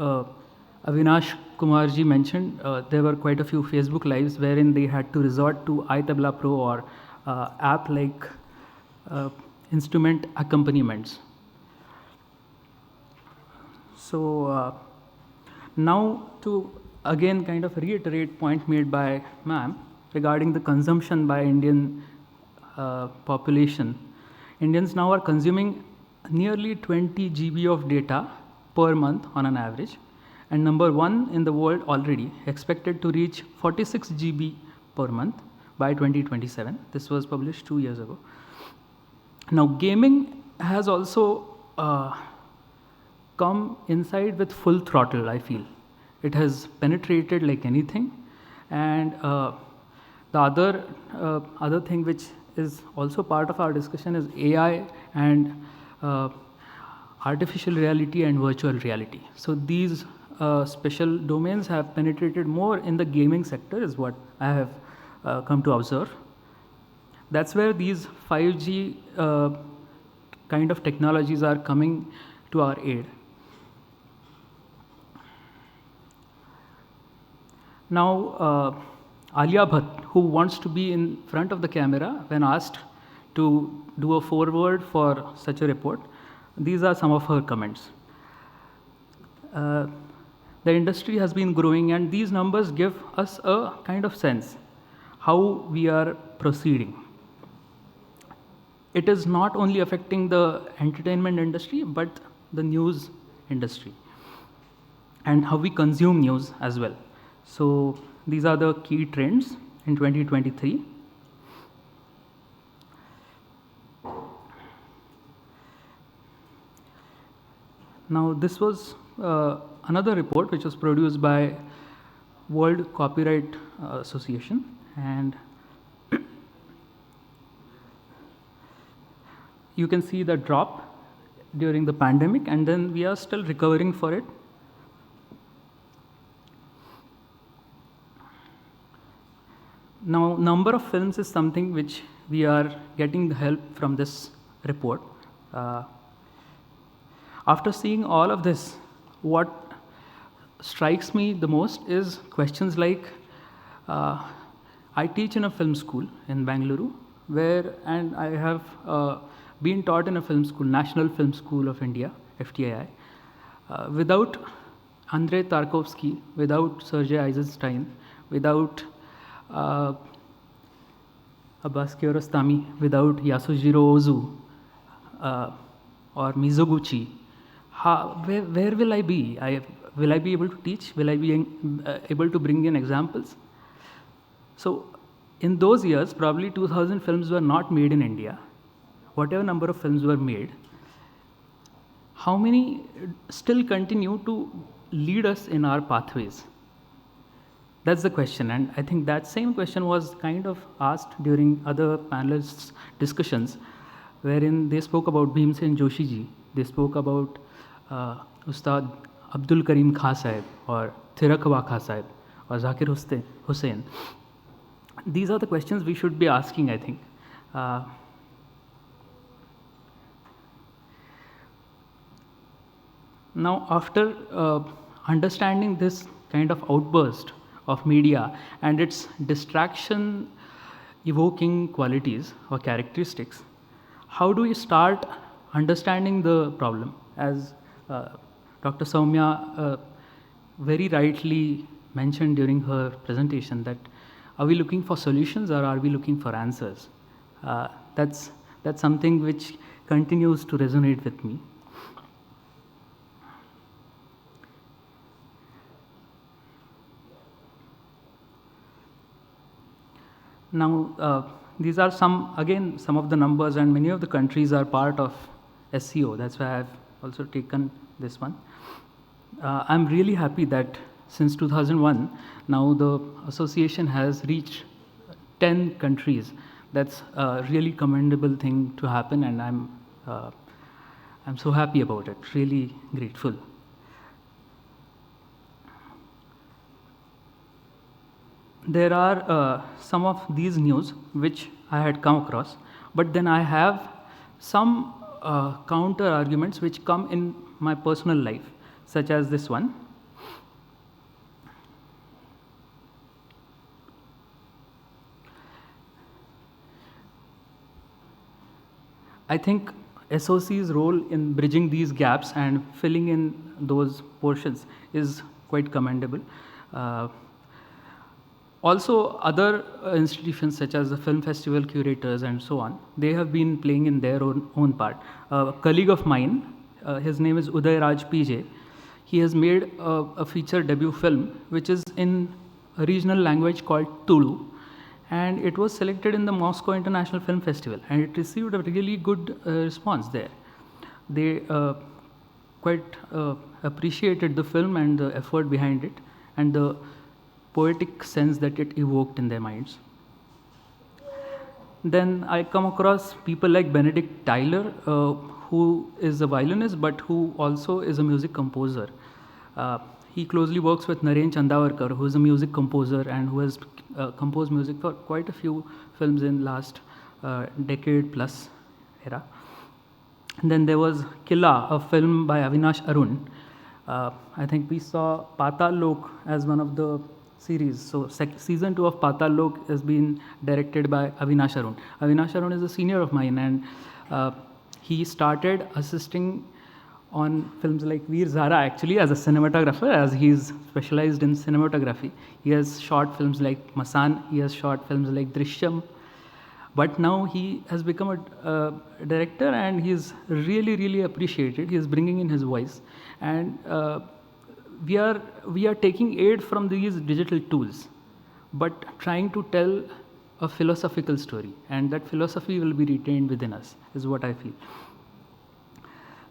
S8: Avinash Kumarji mentioned, there were quite a few Facebook lives wherein they had to resort to iTabla Pro or app like instrument accompaniments. So now to again kind of reiterate point made by ma'am regarding the consumption by Indian population. Indians now are consuming nearly 20 GB of data per month on an average, and number one in the world already, expected to reach 46 GB per month by 2027. This was published 2 years ago. Now gaming has also come inside with full throttle, I feel. It has penetrated like anything. And the other thing which is also part of our discussion is AI and artificial reality and virtual reality. So these special domains have penetrated more in the gaming sector is what I have come to observe. That's where these 5G kind of technologies are coming to our aid. Now, Alia Bhatt, who wants to be in front of the camera when asked to do a foreword for such a report, these are some of her comments. the industry has been growing, and these numbers give us a kind of sense how we are proceeding. It is not only affecting the entertainment industry, but the news industry and how we consume news as well. So these are the key trends in 2023. Now this was another report which was produced by World Copyright Association, and you can see the drop during the pandemic, and then we are still recovering for it. Now, number of films is something which we are getting the help from this report. After seeing all of this, what strikes me the most is questions like, I teach in a film school in Bangalore, and I have been taught in a film school, National Film School of India, FTII. Without Andrei Tarkovsky, without Sergei Eisenstein, without Abbas Kiarostami, without Yasujiro Ozu or Mizoguchi, where will I be? Will I be able to teach? Will I be able to bring in examples? So in those years, probably 2000 films were not made in India. Whatever number of films were made, how many still continue to lead us in our pathways? That's the question, and I think that same question was kind of asked during other panelists' discussions, wherein they spoke about Bhimsen Joshi ji, they spoke about Ustad Abdul Karim Khan Sahib, or Thirakwa Khan Sahib, or Zakir Hussain. These are the questions we should be asking, I think. Now, after understanding this kind of outburst of media and its distraction evoking qualities or characteristics, how do we start understanding the problem? As Dr. Soumya very rightly mentioned during her presentation, that are we looking for solutions or are we looking for answers? That's something which continues to resonate with me. Now, these are some of the numbers, and many of the countries are part of SCO. That's why I've also taken this one. I'm really happy that since 2001, now the association has reached 10 countries. That's a really commendable thing to happen, and I'm so happy about it, really grateful. There are some of these news which I had come across, but then I have some counter arguments which come in my personal life, such as this one. I think SOC's role in bridging these gaps and filling in those portions is quite commendable. Also, other institutions such as the film festival curators and so on, they have been playing in their own part. A colleague of mine, his name is Uday Raj PJ, he has made a feature debut film which is in a regional language called Tulu, and it was selected in the Moscow International Film Festival, and it received a really good response there. They quite appreciated the film and the effort behind it and the poetic sense that it evoked in their minds. Then I come across people like Benedict Tyler, who is a violinist but who also is a music composer. He closely works with Naren Chandavarkar, who is a music composer and who has composed music for quite a few films in last decade plus era. And then there was Killa, a film by Avinash Arun. I think we saw Patal Lok as one of the series. So season 2 of Patal Lok has been directed by Avinash Arun. Avinash Arun is a senior of mine, and he started assisting on films like Veer Zara actually as a cinematographer, as he's specialized in cinematography. He has shot films like Masan, he has shot films like Drishyam, but now he has become a director and he's really, really appreciated. He is bringing in his voice. And we are taking aid from these digital tools, but trying to tell a philosophical story, and that philosophy will be retained within us, is what I feel.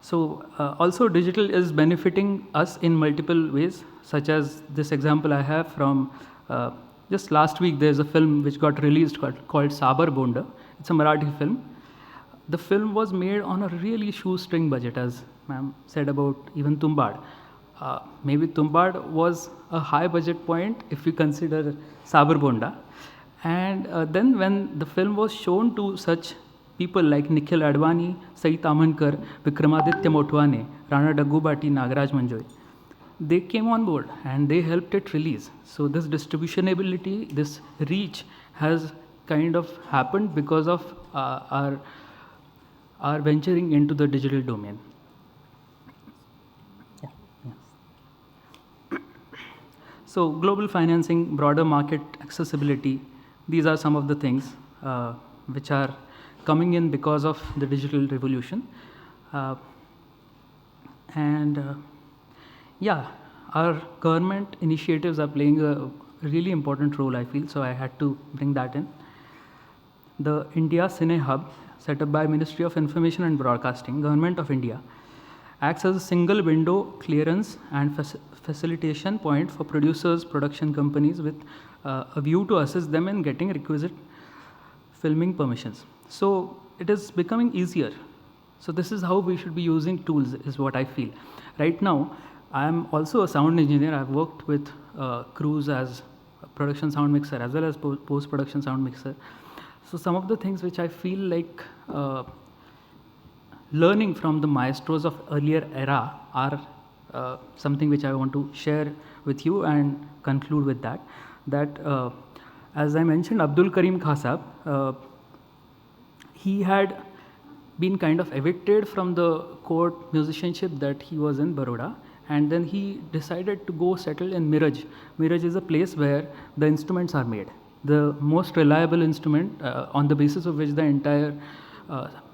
S8: So also digital is benefiting us in multiple ways, such as this example I have from just last week. There's a film which got released called Sabar Bonda. It's a Marathi film. The film was made on a really shoestring budget, as ma'am said about even Tumbad. Maybe Tumbad was a high budget point if we consider Sabar Bonda. And then when the film was shown to such people like Nikhil Advani, Saeed Amankar, Vikramaditya Motwane, Rana Daggubati, Nagaraj Manjoy, they came on board and they helped it release. So this distributionability, this reach has kind of happened because of our venturing into the digital domain. So global financing, broader market accessibility, these are some of the things which are coming in because of the digital revolution. Yeah, our government initiatives are playing a really important role, I feel, so I had to bring that in. The India Cine Hub, set up by Ministry of Information and Broadcasting, Government of India, acts as a single window clearance and facilitation point for producers, production companies with a view to assist them in getting requisite filming permissions. So it is becoming easier. So this is how we should be using tools, is what I feel. Right now, I am also a sound engineer. I've worked with crews as a production sound mixer as well as post-production sound mixer. So some of the things which I feel like learning from the maestros of earlier era are something which I want to share with you and conclude with that. That as I mentioned, Abdul Karim Khan Sahab, he had been kind of evicted from the court musicianship that he was in Baroda, and then he decided to go settle in Miraj. Miraj is a place where the instruments are made. The most reliable instrument on the basis of which the entire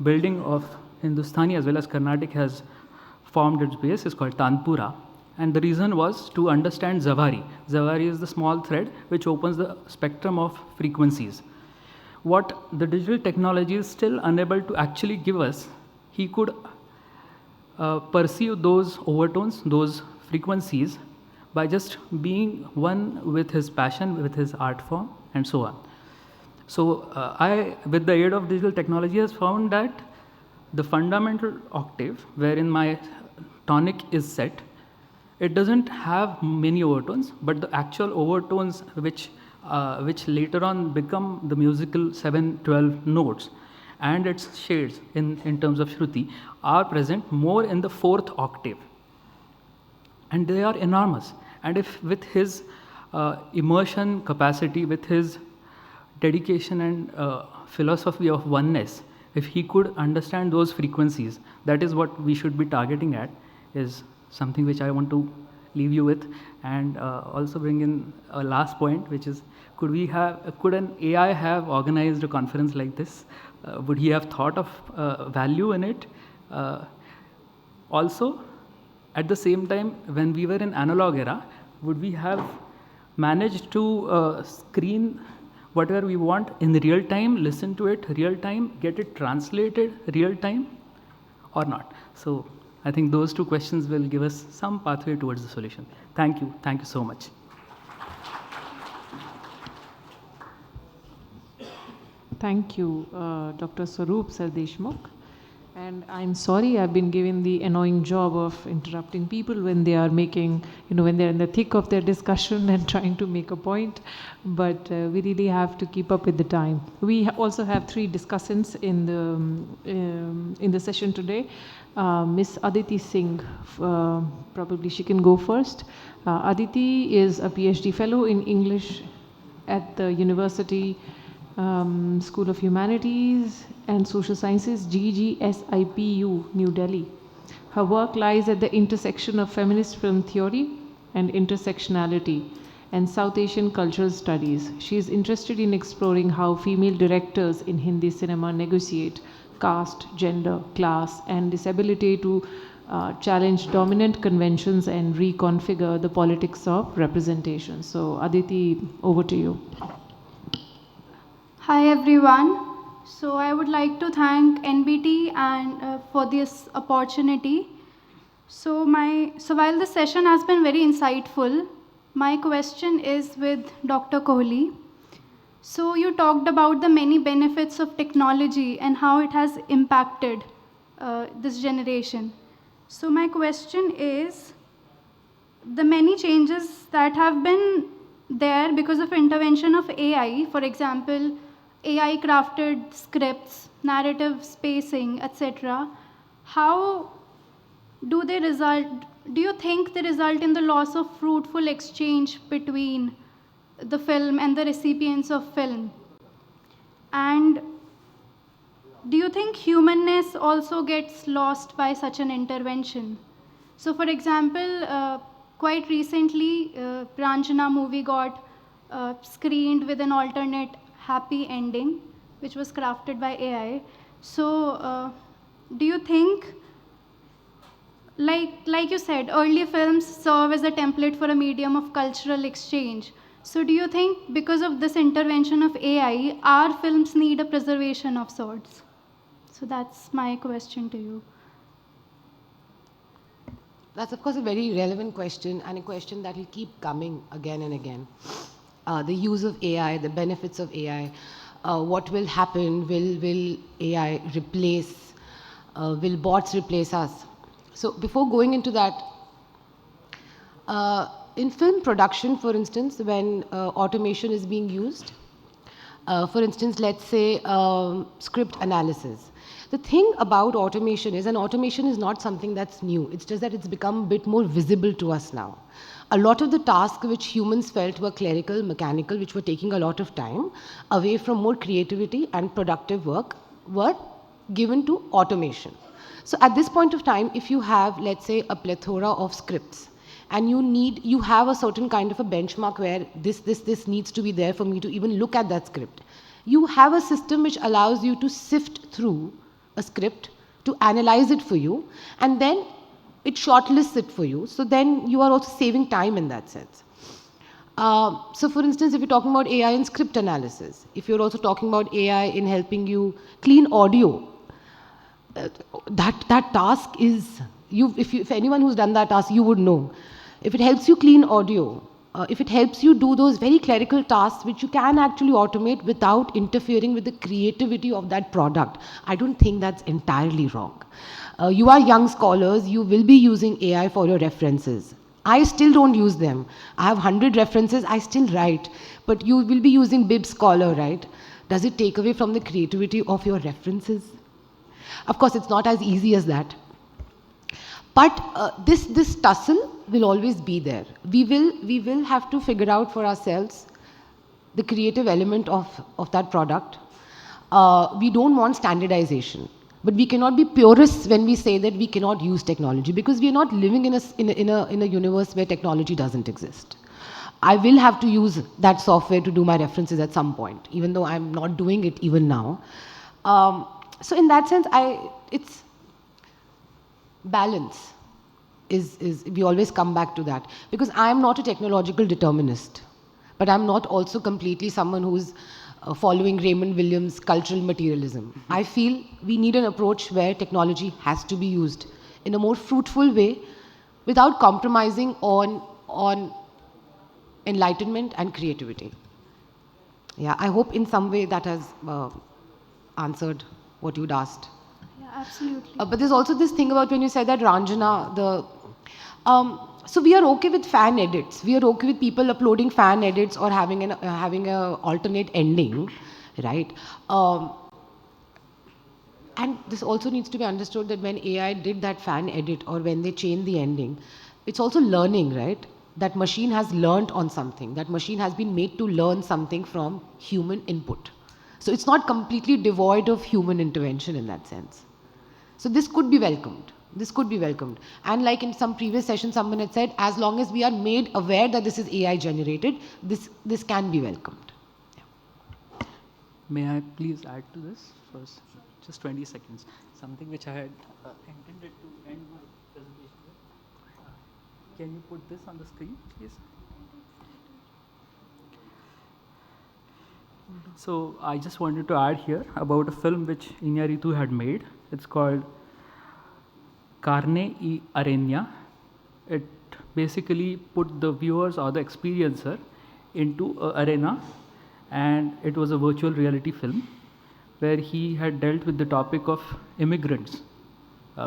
S8: building of Hindustani as well as Carnatic has formed its base is called Tanpura. And the reason was to understand Zawari. Zawari is the small thread which opens the spectrum of frequencies. What the digital technology is still unable to actually give us, he could perceive those overtones, those frequencies, by just being one with his passion, with his art form, and so on. So I, with the aid of digital technology, has found that the fundamental octave, wherein my tonic is set, it doesn't have many overtones, but the actual overtones which later on become the musical 7/12 notes and its shades in terms of Shruti are present more in the 4th octave. And they are enormous. And if with his immersion capacity, with his dedication and philosophy of oneness, if he could understand those frequencies, that is what we should be targeting at, is something which I want to leave you with. And also bring in a last point, which is, could an AI have organized a conference like this? Would he have thought of value in it? Also, at the same time, when we were in analog era, would we have managed to screen whatever we want in real time, listen to it real time, get it translated real time, or not? So I think those two questions will give us some pathway towards the solution. Thank you. Thank you so much.
S2: Thank you, Dr. Swaroop Sardeshmukh. And I'm sorry I've been given the annoying job of interrupting people when they are making, when they're in the thick of their discussion and trying to make a point. But we really have to keep up with the time. We also have 3 discussants in the session today. Miss Aditi Singh, probably she can go first. Aditi is a PhD fellow in English at the University School of Humanities and Social Sciences, GGSIPU, New Delhi. Her work lies at the intersection of feminist film theory and intersectionality and South Asian cultural studies. She is interested in exploring how female directors in Hindi cinema negotiate caste, gender, class, and disability to challenge dominant conventions and reconfigure the politics of representation. So, Aditi, over to you.
S9: Hi everyone. So I would like to thank NBT and for this opportunity. So while the session has been very insightful, my question is with Dr. Kohli. So you talked about the many benefits of technology and how it has impacted this generation. So my question is, the many changes that have been there because of intervention of AI, for example, AI crafted scripts, narrative spacing, etc. How do they result? Do you think they result in the loss of fruitful exchange between the film and the recipients of film? And do you think humanness also gets lost by such an intervention? So, for example, quite recently, Pranjana movie got screened with an alternate happy ending, which was crafted by AI. So, do you think, like you said, early films serve as a template for a medium of cultural exchange? So, do you think because of this intervention of AI, our films need a preservation of sorts? So, that's my question to you.
S3: That's, of course, a very relevant question and a question that will keep coming again and again. The use of AI, the benefits of AI, what will happen, will AI replace, will bots replace us? So before going into that, in film production, for instance, when automation is being used, for instance, let's say script analysis. The thing about automation is, and automation is not something that's new, it's just that it's become a bit more visible to us now. A lot of the tasks which humans felt were clerical, mechanical, which were taking a lot of time away from more creativity and productive work, were given to automation. So at this point of time, if you have, let's say, a plethora of scripts, and you have a certain kind of a benchmark where this needs to be there for me to even look at that script. You have a system which allows you to sift through a script, to analyze it for you, and then it shortlists it for you. So then you are also saving time in that sense. So for instance, if you're talking about AI in script analysis, if you're also talking about AI in helping you clean audio, that task is, if anyone who's done that task, you would know. If it helps you clean audio, if it helps you do those very clerical tasks which you can actually automate without interfering with the creativity of that product, I don't think that's entirely wrong. You are young scholars, you will be using AI for your references. I still don't use them. I have 100 references, I still write. But you will be using Bib Scholar, right? Does it take away from the creativity of your references? Of course, it's not as easy as that. But this tussle will always be there. We will have to figure out for ourselves the creative element of that product. We don't want standardization. But we cannot be purists when we say that we cannot use technology, because we are not living in a universe where technology doesn't exist. I will have to use that software to do my references at some point, even though I'm not doing it even now. So in that sense, it's balance. We always come back to that, because I am not a technological determinist, but I'm not also completely someone who's following Raymond Williams' cultural materialism. I feel we need an approach where technology has to be used in a more fruitful way without compromising on enlightenment and creativity. Yeah, I hope in some way that has answered what you'd asked.
S9: Yeah, absolutely.
S3: But there's also this thing about when you said that Ranjana, so we are okay with fan edits. We are okay with people uploading fan edits or having an alternate ending, right? And this also needs to be understood that when AI did that fan edit or when they changed the ending, it's also learning, right? That machine has learned on something. That machine has been made to learn something from human input. So it's not completely devoid of human intervention in that sense. So this could be welcomed. This could be welcomed. And like in some previous session, someone had said, as long as we are made aware that this is AI generated, this can be welcomed. Yeah.
S8: May I please add to this first? Just 20 seconds. Something which I had intended to end my presentation with. Can you put this on the screen, please? So I just wanted to add here about a film which Iñárritu had made. It's called Carne y Arena. It basically put the viewers or the experiencer into an arena, and it was a virtual reality film where he had dealt with the topic of immigrants,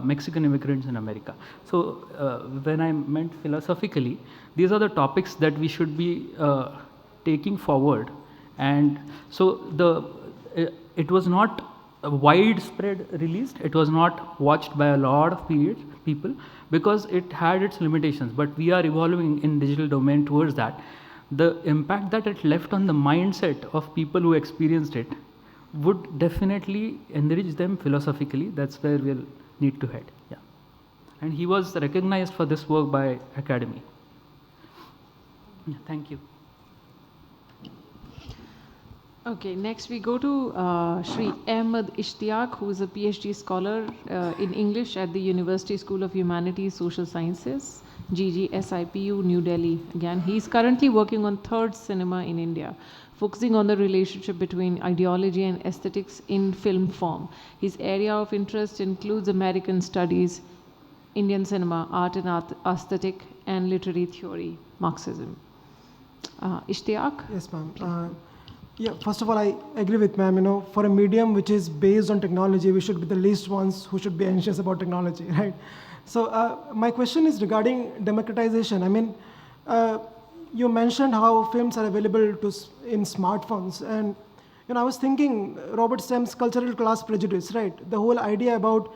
S8: Mexican immigrants in America. So when I meant philosophically, these are the topics that we should be taking forward. And so it was not widespread released, it was not watched by a lot of people because it had its limitations, but we are evolving in digital domain towards that. The impact that it left on the mindset of people who experienced it would definitely enrich them philosophically. That's where we'll need to head. Yeah. And he was recognized for this work by Academy. Yeah, thank you.
S2: Okay, next we go to Shri Ahmad Ishtiaque, who is a PhD scholar in English at the University School of Humanities, Social Sciences, GGSIPU, New Delhi. Again, he is currently working on third cinema in India, focusing on the relationship between ideology and aesthetics in film form. His area of interest includes American studies, Indian cinema, art and aesthetic, and literary theory, Marxism. Ishtiaque?
S10: Yes, ma'am. Yeah, first of all, I agree with ma'am. You know, for a medium which is based on technology, we should be the least ones who should be anxious about technology, right? So my question is regarding democratization. I mean, you mentioned how films are available in smartphones, and you know, I was thinking Robert Stem's cultural class prejudice, right? The whole idea about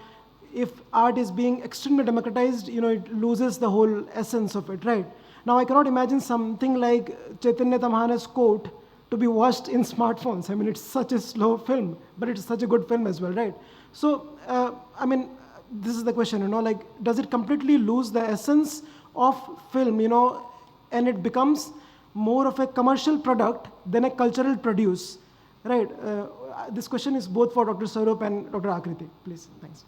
S10: if art is being extremely democratized, you know, it loses the whole essence of it, right? Now, I cannot imagine something like Chaitanya Tamhana's quote to be watched in smartphones. I mean, it's such a slow film, but it's such a good film as well, right? So, I mean, this is the question, you know, like, does it completely lose the essence of film, you know, and it becomes more of a commercial product than a cultural produce, right? This question is both for Dr. Swaroop and Dr. Aakriti, please, thanks.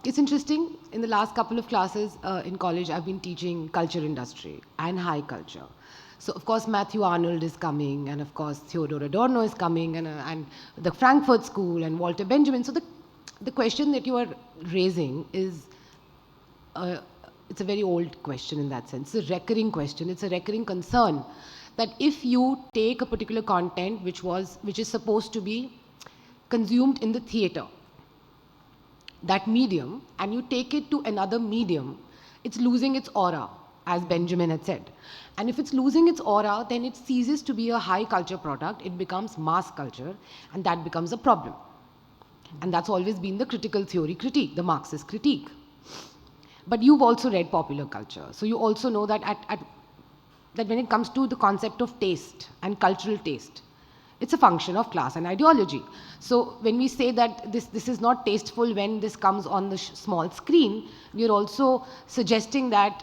S3: It's interesting, in the last couple of classes in college, I've been teaching culture industry and high culture. So, of course, Matthew Arnold is coming, and of course, Theodor Adorno is coming, and the Frankfurt School, and Walter Benjamin. So, the question that you are raising is, it's a very old question in that sense. It's a recurring question. It's a recurring concern that if you take a particular content which is supposed to be consumed in the theater, that medium, and you take it to another medium, it's losing its aura, as Benjamin had said. And if it's losing its aura, then it ceases to be a high culture product, it becomes mass culture, and that becomes a problem. And that's always been the critical theory critique, the Marxist critique. But you've also read popular culture, so you also know that that when it comes to the concept of taste and cultural taste, it's a function of class and ideology. So when we say that this is not tasteful when this comes on the small screen, we are also suggesting that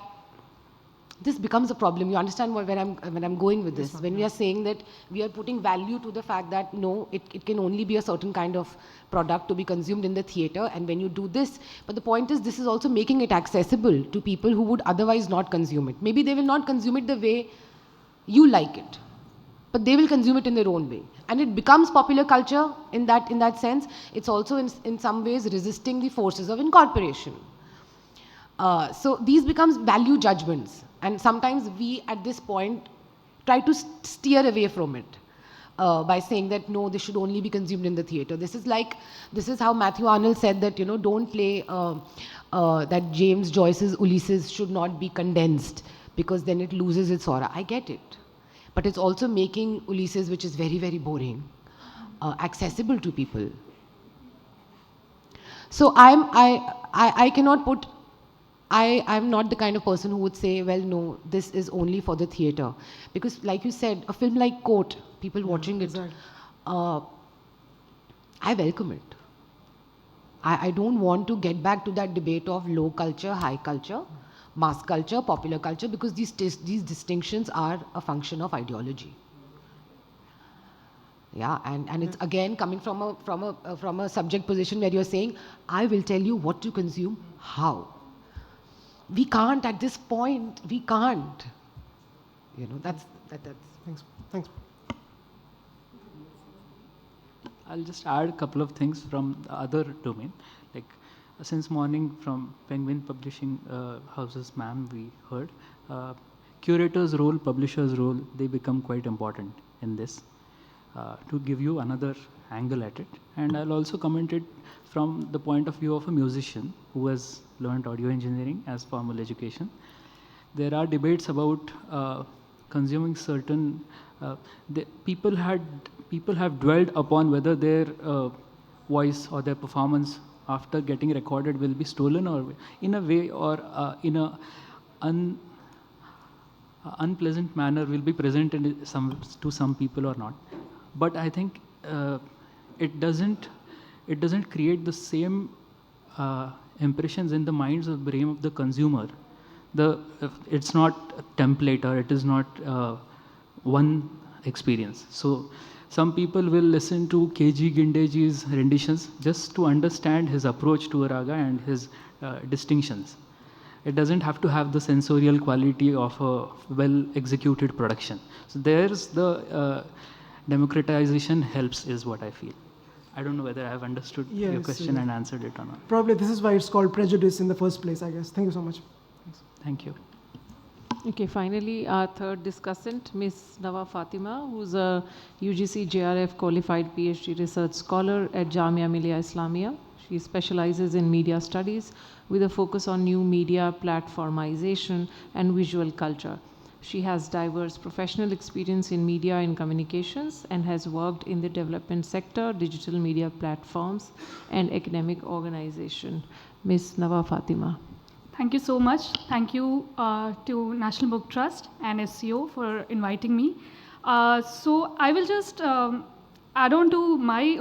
S3: this becomes a problem. You understand where I'm going with this? When we are saying that we are putting value to the fact that no, it can only be a certain kind of product to be consumed in the theater, and when you do this, but the point is this is also making it accessible to people who would otherwise not consume it. Maybe they will not consume it the way you like it, but they will consume it in their own way. And it becomes popular culture in that sense. It's also in some ways resisting the forces of incorporation. So these becomes value judgments. And sometimes we at this point try to steer away from it by saying that no, this should only be consumed in the theater. This is how Matthew Arnold said that, you know, don't play that James Joyce's Ulysses should not be condensed because then it loses its aura. I get it. But it's also making Ulysses, which is very, very boring, accessible to people. So I cannot put, I'm not the kind of person who would say, well, no, this is only for the theater. Because like you said, a film like Court, people watching it, I welcome it. I don't want to get back to that debate of low culture, high culture, mass culture, popular culture, because these distinctions are a function of ideology. Yeah, and it's again coming from a subject position where you're saying, I will tell you what to consume, how. We can't at this point. We can't. You know, that's.
S10: Thanks.
S8: I'll just add a couple of things from the other domain. Like since morning from Penguin Publishing Houses, ma'am, we heard curator's role, publisher's role, they become quite important in this. To give you another angle at it. And I'll also comment it from the point of view of a musician who has learned audio engineering as formal education. There are debates about consuming certain, people have dwelled upon whether their voice or their performance after getting recorded will be stolen or in a way or in a unpleasant manner will be present to some people or not. But I think it doesn't create the same impressions in the minds of the brain of the consumer. It's not a template or it is not one experience. So some people will listen to KG Gindeji's renditions just to understand his approach to a raga and his distinctions. It doesn't have to have the sensorial quality of a well executed production. So there's the democratization helps is what I feel. I don't know whether I have understood your question and answered it or not.
S10: Probably this is why it's called prejudice in the first place, I guess. Thank you so much. Thanks.
S8: Thank you.
S2: Okay, finally, our third discussant, Ms. Nawa Fatima, who's a UGC JRF qualified PhD research scholar at Jamia Millia Islamia. She specializes in media studies with a focus on new media platformization and visual culture. She has diverse professional experience in media and communications and has worked in the development sector, digital media platforms, and academic organization. Ms. Nawa Fatima.
S4: Thank you so much. Thank you to National Book Trust and SCO for inviting me. So I will just add on to my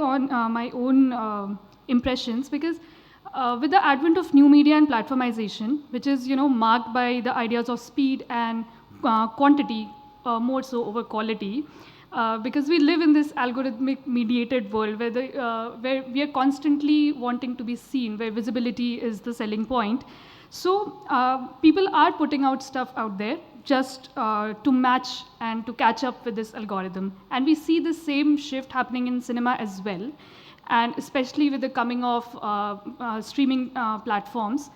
S4: own impressions, because with the advent of new media and platformization, which is marked by the ideas of speed and quantity more so over quality, because we live in this algorithmic mediated world where we are constantly wanting to be seen, where visibility is the selling point. So people are putting out stuff out there just to match and to catch up with this algorithm. And we see the same shift happening in cinema as well. And especially with the coming of streaming platforms,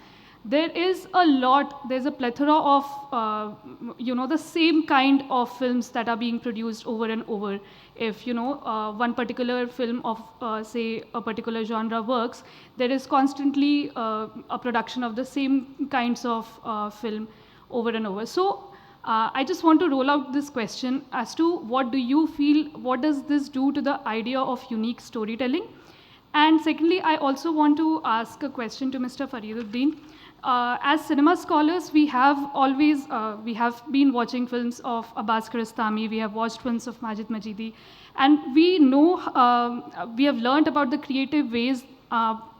S4: there's a plethora of, the same kind of films that are being produced over and over. If, one particular film of, say, a particular genre works, there is constantly a production of the same kinds of film over and over. So I just want to roll out this question as to what do you feel, what does this do to the idea of unique storytelling? And secondly, I also want to ask a question to Mr. Faridoddin. As cinema scholars, we have been watching films of Abbas Kiarostami, we have watched films of Majid Majidi, and we know, we have learned about the creative ways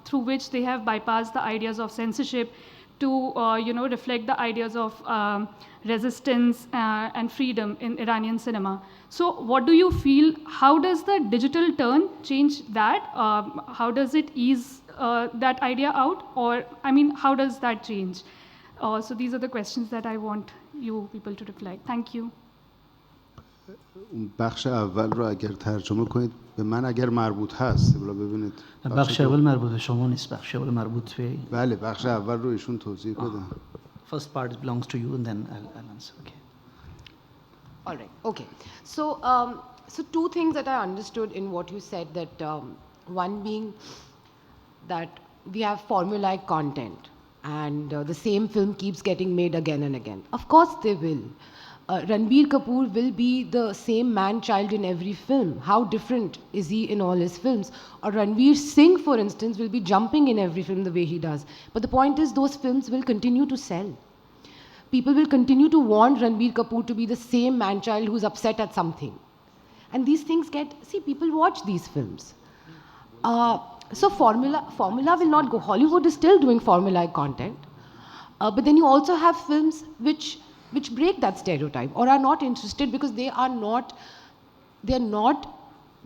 S4: through which they have bypassed the ideas of censorship to, reflect the ideas of resistance and freedom in Iranian cinema. So what do you feel, how does the digital turn change that? How does it ease that idea out? Or, how does that change? So these are the questions that I want you people to reflect. Thank you.
S7: بخش اول رو اگر ترجمه کنید به من اگر مربوط هست ببینید
S11: بخش اول مربوط به شما نیست بخش اول مربوط به
S7: بله بخش اول رو ایشون توضیح بدن
S11: First part belongs to you and then I'll answer. Okay.
S3: All right. Okay. So so two things that I understood in what you said, that one being that we have formulaic content and the same film keeps getting made again and again. Of course they will. Ranbir Kapoor will be the same man-child in every film. How different is he in all his films? Or Ranveer Singh, for instance, will be jumping in every film the way he does. But the point is, those films will continue to sell. People will continue to want Ranbir Kapoor to be the same man-child who's upset at something. And these things people watch these films. So formula will not go. Hollywood is still doing formulaic content, but then you also have films which break that stereotype or are not interested because they are not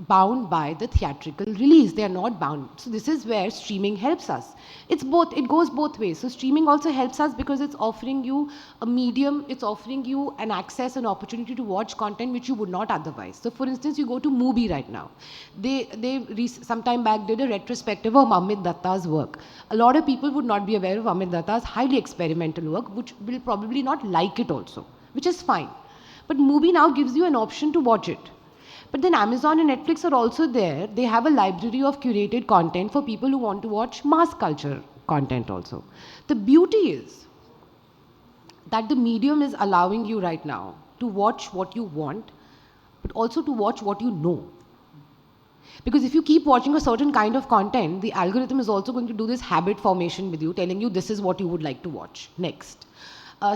S3: bound by the theatrical release. They are not bound. So this is where streaming helps us. It's both. It goes both ways. So streaming also helps us because it's offering you a medium. It's offering you an access, an opportunity to watch content which you would not otherwise. So for instance, you go to Mubi right now. Some time back did a retrospective of Amit Datta's work. A lot of people would not be aware of Amit Datta's highly experimental work, which will probably not like it also, which is fine. But Mubi now gives you an option to watch it. But then Amazon and Netflix are also there. They have a library of curated content for people who want to watch mass culture content also. The beauty is that the medium is allowing you right now to watch what you want, but also to watch what you know. Because if you keep watching a certain kind of content, the algorithm is also going to do this habit formation with you, telling you this is what you would like to watch next.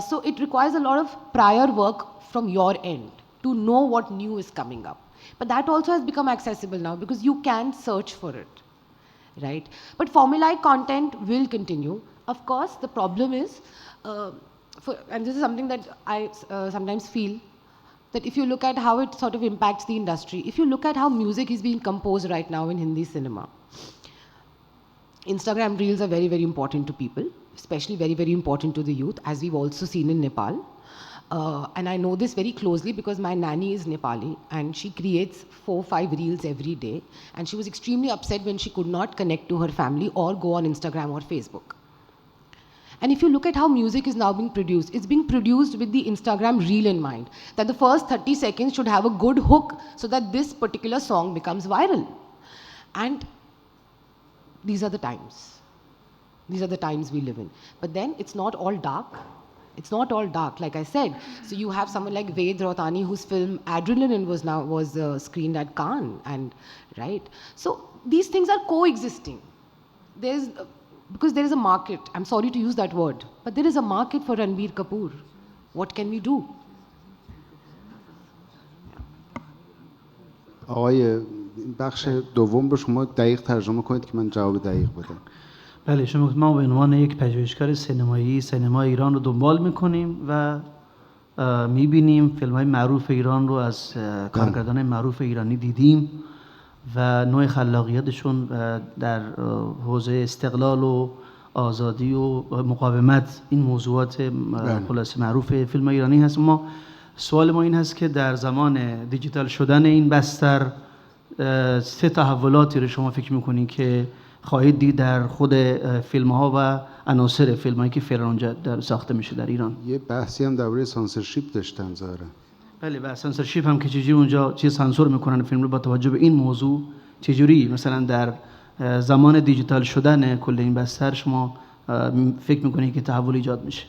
S3: So it requires a lot of prior work from your end to know what new is coming up. But that also has become accessible now because you can search for it, right? But formulaic content will continue. Of course, the problem is, and this is something that I sometimes feel, that if you look at how it sort of impacts the industry, if you look at how music is being composed right now in Hindi cinema, Instagram reels are very, very important to people, especially very, very important to the youth, as we've also seen in Nepal. And I know this very closely because my nanny is Nepali and she creates 4 or 5 reels every day. And she was extremely upset when she could not connect to her family or go on Instagram or Facebook. And if you look at how music is now being produced, it's being produced with the Instagram reel in mind, that the first 30 seconds should have a good hook so that this particular song becomes viral. And these are the times. These are the times we live in. But then it's not all dark. It's not all dark, like I said. So you have someone like Ved Rautani, whose film Adrenaline was screened at Cannes, and right. So these things are coexisting. Because there is a market. I'm sorry to use that word, but there is a market for Ranbir Kapoor. What can we do?
S7: آقای بخش دوم رو شما دقیق ترجمه کنید که من جواب دقیق بدم.
S11: بله، شما ما به عنوان یک پژوهشگر سینمایی سینما ایران رو دنبال میکنیم و میبینیم فیلم های معروف ایران رو از کارگردان معروف ایرانی دیدیم و نوع خلاقیتشون در حوزه استقلال و آزادی و مقاومت، این موضوعات خلاص معروف فیلم ایرانی هست. سوال ما این هست که در زمان دیجیتال شدن این بستر 3 تحولاتی رو شما فکر میکنین که خواهید دید در خود فیلم ها و عناصر فیلم هایی که فعلا اونجا ساخته میشه در ایران؟
S7: یه بحثی هم درباره سانسورشیپ داشتن ظاهرا.
S11: بله، بحث سانسورشیپ هم که چجوری اونجا چی سانسور میکنن فیلم رو با توجه به این موضوع، چجوری مثلا در زمان دیجیتال شدن کل این بستر شما فکر میکنید که تحول ایجاد میشه؟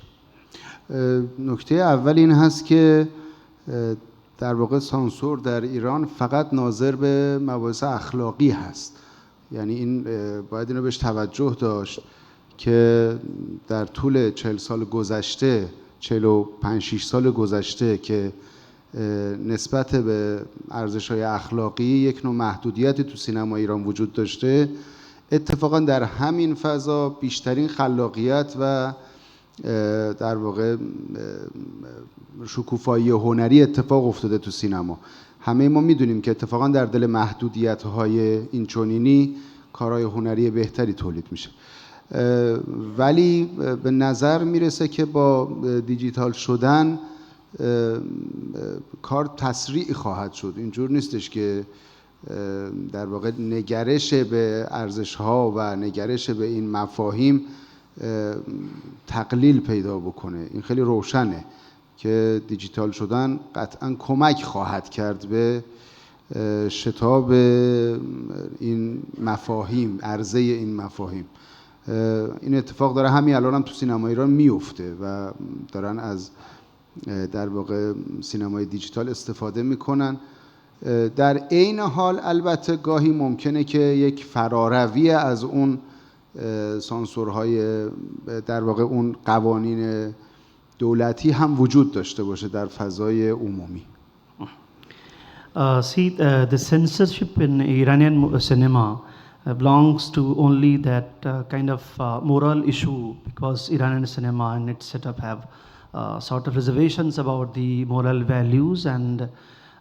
S7: نکته اول این هست که در واقع سانسور در ایران فقط ناظر به مباحث اخلاقی هست. یعنی این باید اینو بهش توجه داشت که در طول 40 سال گذشته، 45-6 سال گذشته که نسبت به ارزش‌های اخلاقی یک نوع محدودیتی تو سینما ایران وجود داشته، اتفاقا در همین فضا بیشترین خلاقیت و در واقع شکوفایی هنری اتفاق افتاده تو سینما. همه ما میدونیم که اتفاقا در دل محدودیت‌های این چنینی کارهای هنری بهتری تولید میشه. ولی به نظر میرسه که با دیجیتال شدن کار تسریع خواهد شد. اینجور نیستش که در واقع نگرش به ارزش‌ها و نگرش به این مفاهیم تقلیل پیدا بکنه. این خیلی روشنه که دیجیتال شدن قطعاً کمک خواهد کرد به شتاب این مفاهیم، عرضه این مفاهیم. این اتفاق داره همین الان هم تو سینما ایران میفته و دارن از در واقع سینمای دیجیتال استفاده میکنن. در عین حال البته گاهی ممکنه که یک فراروی از اون سانسورهای در واقع اون قوانین دولتی هم وجود داشته باشه در فضای عمومی.
S11: See, the censorship in Iranian cinema belongs to only that kind of moral issue, because Iranian cinema and its setup have sort of reservations about the moral values, and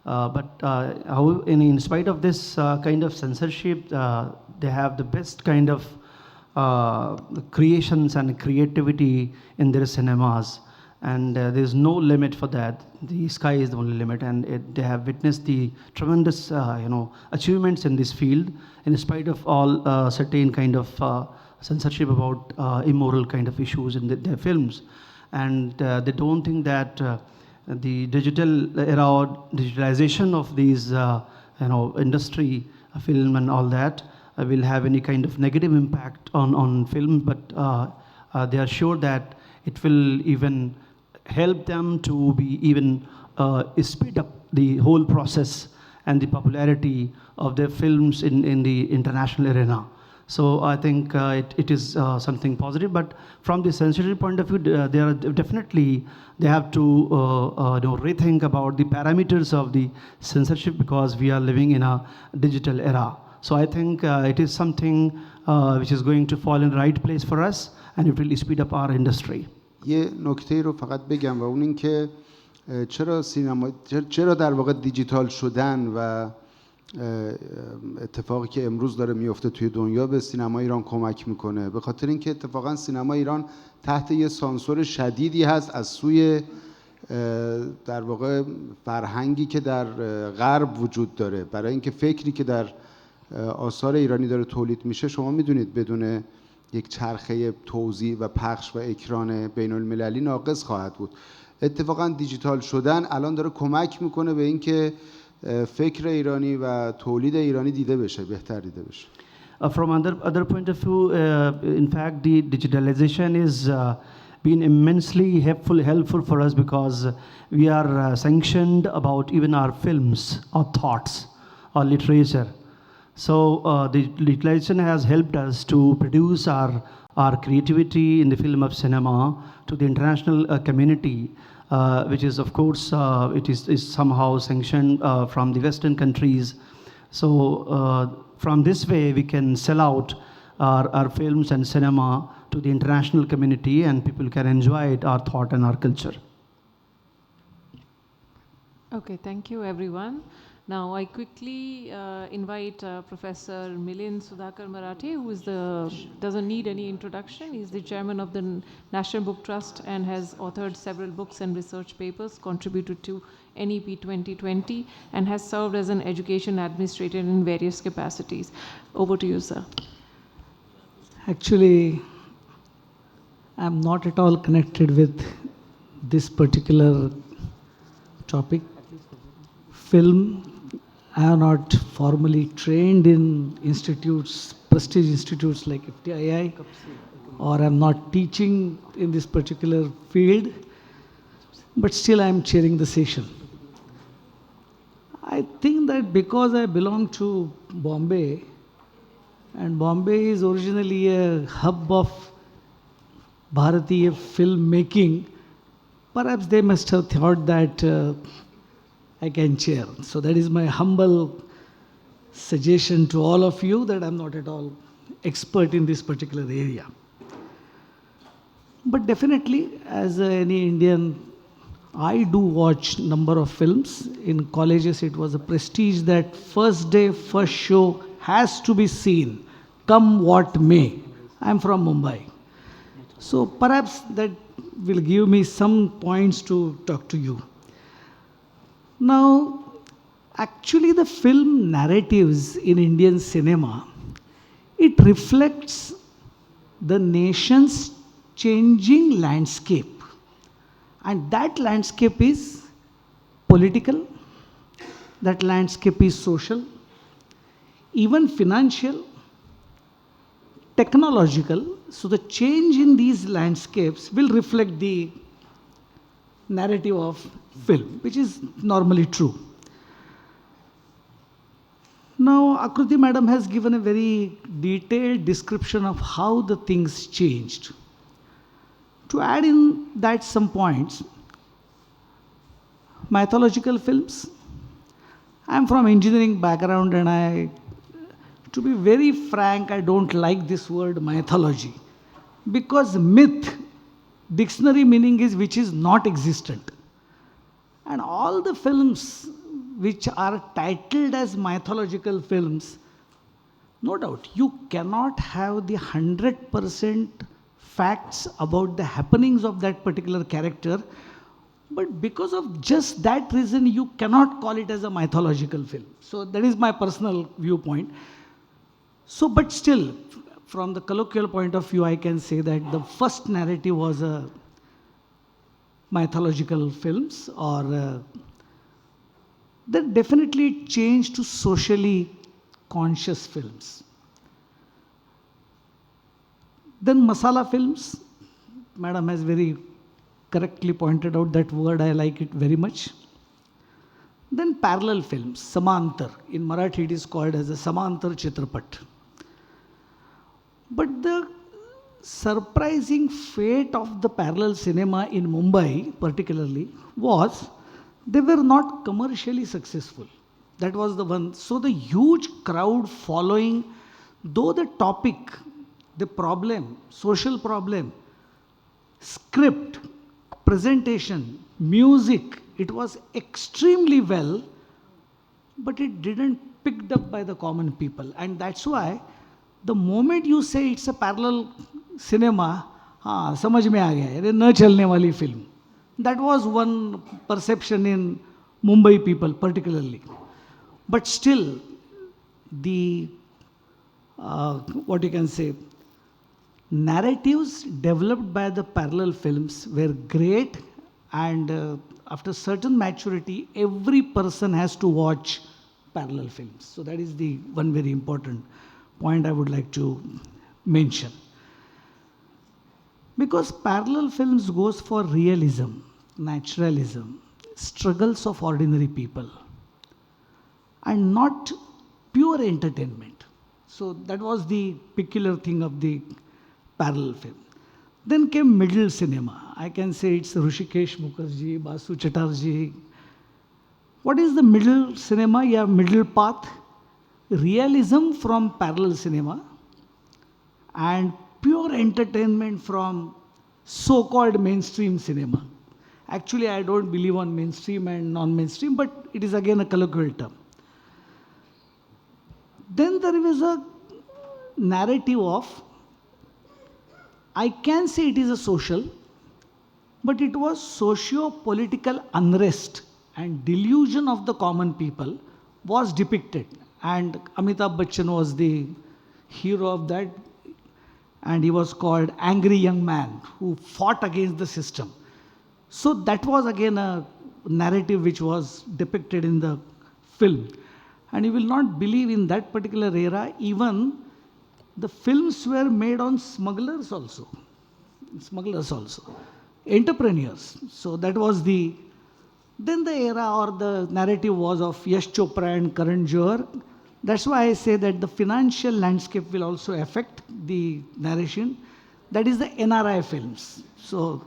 S11: how in spite of this kind of censorship, they have the best kind of creations and creativity in their cinemas, and there's no limit for that. The sky is the only limit, and they have witnessed the tremendous achievements in this field, in spite of all certain kind of censorship about immoral kind of issues in their films. And they don't think that the digital era or digitalization of these industry, film and all that, will have any kind of negative impact on film, but they are sure that it will even help them to be even speed up the whole process and the popularity of their films in the international arena. So I think it is something positive, but from the censorship point of view, they are definitely, they have to rethink about the parameters of the censorship, because we are living in a digital era. So I think it is something which is going to fall in the right place for us, and it will speed up our industry.
S7: یه نکته رو فقط بگم، و اون این که چرا در واقع دیجیتال شدن و اتفاقی که امروز داره میفته توی دنیا به سینما ایران کمک میکنه. به خاطر اینکه اتفاقا سینما ایران تحت یه سانسور شدیدی هست از سوی در واقع فرهنگی که در غرب وجود داره. برای اینکه فکری که در آثار ایرانی داره تولید میشه، شما میدونید بدون یک چرخه توزیع و پخش و اکران بین المللی ناقص خواهد بود. اتفاقا دیجیتال شدن الان داره کمک میکنه به اینکه فکر ایرانی و تولید ایرانی دیده بشه، بهتر دیده بشه.
S11: From other point of view, in fact, the digitalization is been immensely helpful for us, because we are sanctioned about even our films, our thoughts, our literature. So the digitalization has helped us to produce our creativity in the film of cinema to the international community, which is, of course, it is somehow sanctioned from the Western countries. So from this way, we can sell out our films and cinema to the international community, and people can enjoy it, our thought and our culture.
S2: Okay, thank you, everyone. Now, I quickly invite Professor Milind Sudhakar Marathe, who is doesn't need any introduction. He's the chairman of the National Book Trust and has authored several books and research papers, contributed to NEP 2020, and has served as an education administrator in various capacities. Over to you, sir.
S12: Actually, I'm not at all connected with this particular topic. Film, I am not formally trained in institutes, prestige institutes like FTII, or I'm not teaching in this particular field, but still I'm chairing the session. I think that because I belong to Bombay, and Bombay is originally a hub of Bharatiya filmmaking, perhaps they must have thought that I can chair. So that is my humble suggestion to all of you, that I'm not at all expert in this particular area. But definitely, as any Indian, I do watch number of films. In colleges, it was a prestige that first day, first show has to be seen, come what may. I'm from Mumbai. So perhaps that will give me some points to talk to you. Now, actually the film narratives in Indian cinema, it reflects the nation's changing landscape. And that landscape is political, that landscape is social, even financial, technological. So the change in these landscapes will reflect the narrative of film, which is normally true. Now, Aakriti madam has given a very detailed description of how the things changed. To add in that some points, mythological films. I'm from engineering background, and I To be very frank, I don't like this word mythology, because myth, dictionary meaning is which is not existent. And all the films which are titled as mythological films, no doubt, you cannot have the 100% facts about the happenings of that particular character, but because of just that reason, you cannot call it as a mythological film. So that is my personal viewpoint. So, but still, from the colloquial point of view, I can say that the first narrative was a mythological films, or that definitely changed to socially conscious films. Then masala films, madam has very correctly pointed out that word, I like it very much. Then parallel films, samantar, in Marathi it is called as a samantar chitrapat. But the surprising fate of the parallel cinema in Mumbai particularly was they were not commercially successful. That was the one. So the huge crowd following, though the topic, the problem, social problem, script, presentation, music, it was extremely well, but it didn't picked up by the common people. And that's why the moment you say it's a parallel cinema, हाँ समझ में आ गया है, न चलने वाली film. That was one perception in Mumbai people particularly. But still, the what you can say, narratives developed by the parallel films were great, and after certain maturity, every person has to watch parallel films. So that is the one very important point I would like to mention. Because parallel films goes for realism, naturalism, struggles of ordinary people, and not pure entertainment. So that was the peculiar thing of the parallel film. Then came middle cinema. I can say it's Hrishikesh Mukherjee, Basu Chatterjee. What is the middle cinema? You have middle path, realism from parallel cinema, and pure entertainment from so-called mainstream cinema. Actually, I don't believe on mainstream and non-mainstream, but it is again a colloquial term. Then there was a narrative of, I can say it is a social, but it was socio-political unrest and delusion of the common people was depicted. And Amitabh Bachchan was the hero of that, and he was called Angry Young Man who fought against the system. So that was again a narrative which was depicted in the film. And you will not believe, in that particular era, even the films were made on smugglers also, entrepreneurs. So that was then the era or the narrative was of Yash Chopra and Karan Johar. That's why I say that the financial landscape will also affect the narration. That is the NRI films. So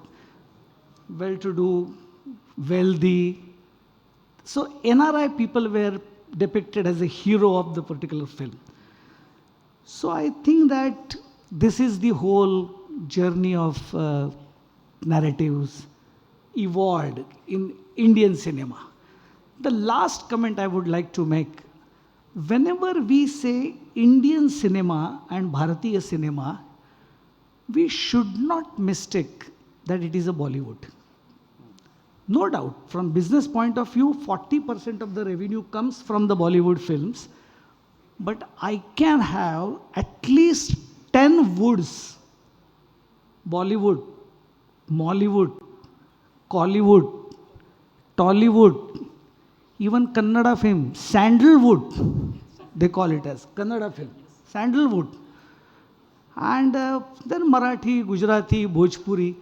S12: well-to-do, wealthy. So NRI people were depicted as a hero of the particular film. So I think that this is the whole journey of narratives evolved in Indian cinema. The last comment I would like to make, whenever we say Indian cinema and Bharatiya cinema, we should not mistake that it is a Bollywood. No doubt, from business point of view, 40% of the revenue comes from the Bollywood films. But I can have at least 10 woods: Bollywood, Mollywood, Collywood, Tollywood, even Kannada film, Sandalwood, they call it as Kannada film, Sandalwood. And then Marathi, Gujarati, Bhojpuri.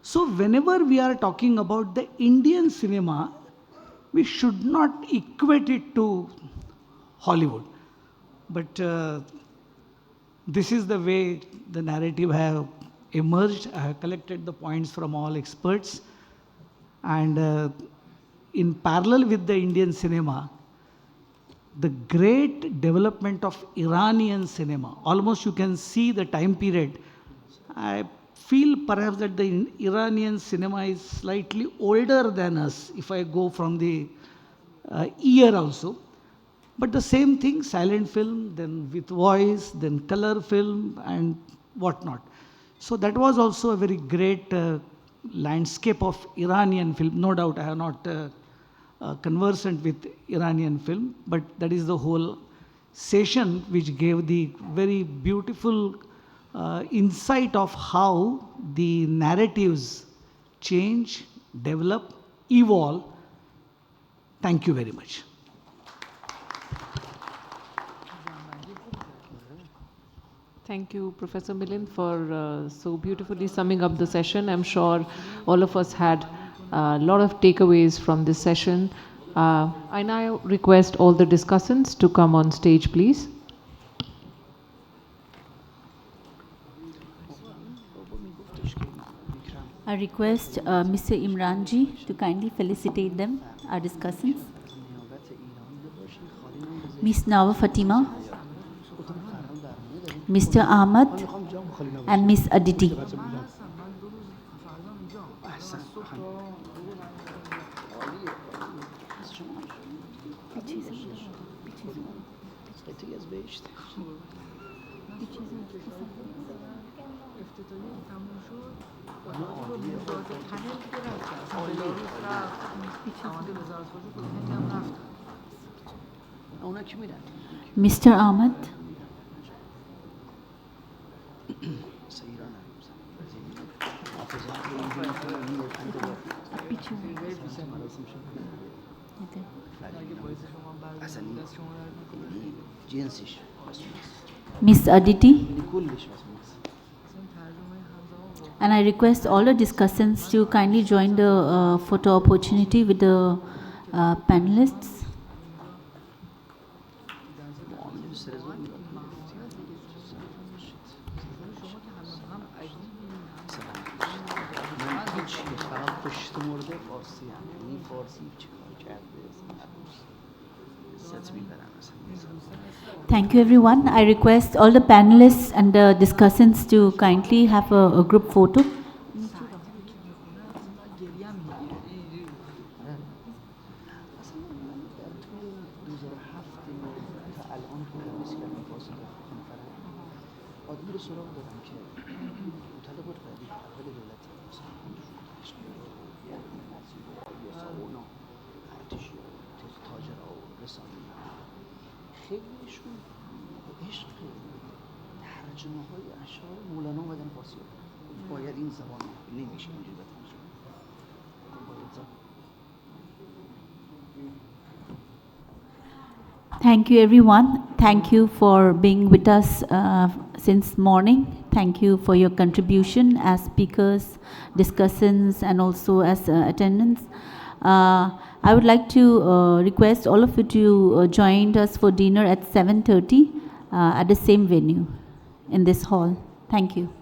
S12: So whenever we are talking about the Indian cinema, we should not equate it to Hollywood. But this is the way the narrative have emerged. I have collected the points from all experts. And in parallel with the Indian cinema, the great development of Iranian cinema. Almost you can see the time period. I feel perhaps that the Iranian cinema is slightly older than us, if I go from the year also. But the same thing, silent film, then with voice, then color film and whatnot. So that was also a very great landscape of Iranian film. No doubt I have not conversant with Iranian film, but that is the whole session which gave the very beautiful insight of how the narratives change, develop, evolve. Thank you very much.
S2: Thank you, Professor Milind, for so beautifully summing up the session. I'm sure all of us had a lot of takeaways from this session. I now request all the discussants to come on stage, please.
S1: I request Mr. Imranji to kindly felicitate them, our discussants. Ms. Nawa Fatima, Mr. Ahmad, and Ms. Aditi. Mr. Ahmad. Miss Aditi. And I request all the discussants to kindly join the photo opportunity with the panelists. Thank you, everyone. I request all the panelists and the discussants to kindly have a group photo. Thank you, everyone. Thank you for being with us since morning. Thank you for your contribution as speakers, discussants, and also as attendants. I would like to request all of you to join us for dinner at 7:30 at the same venue in this hall. Thank you.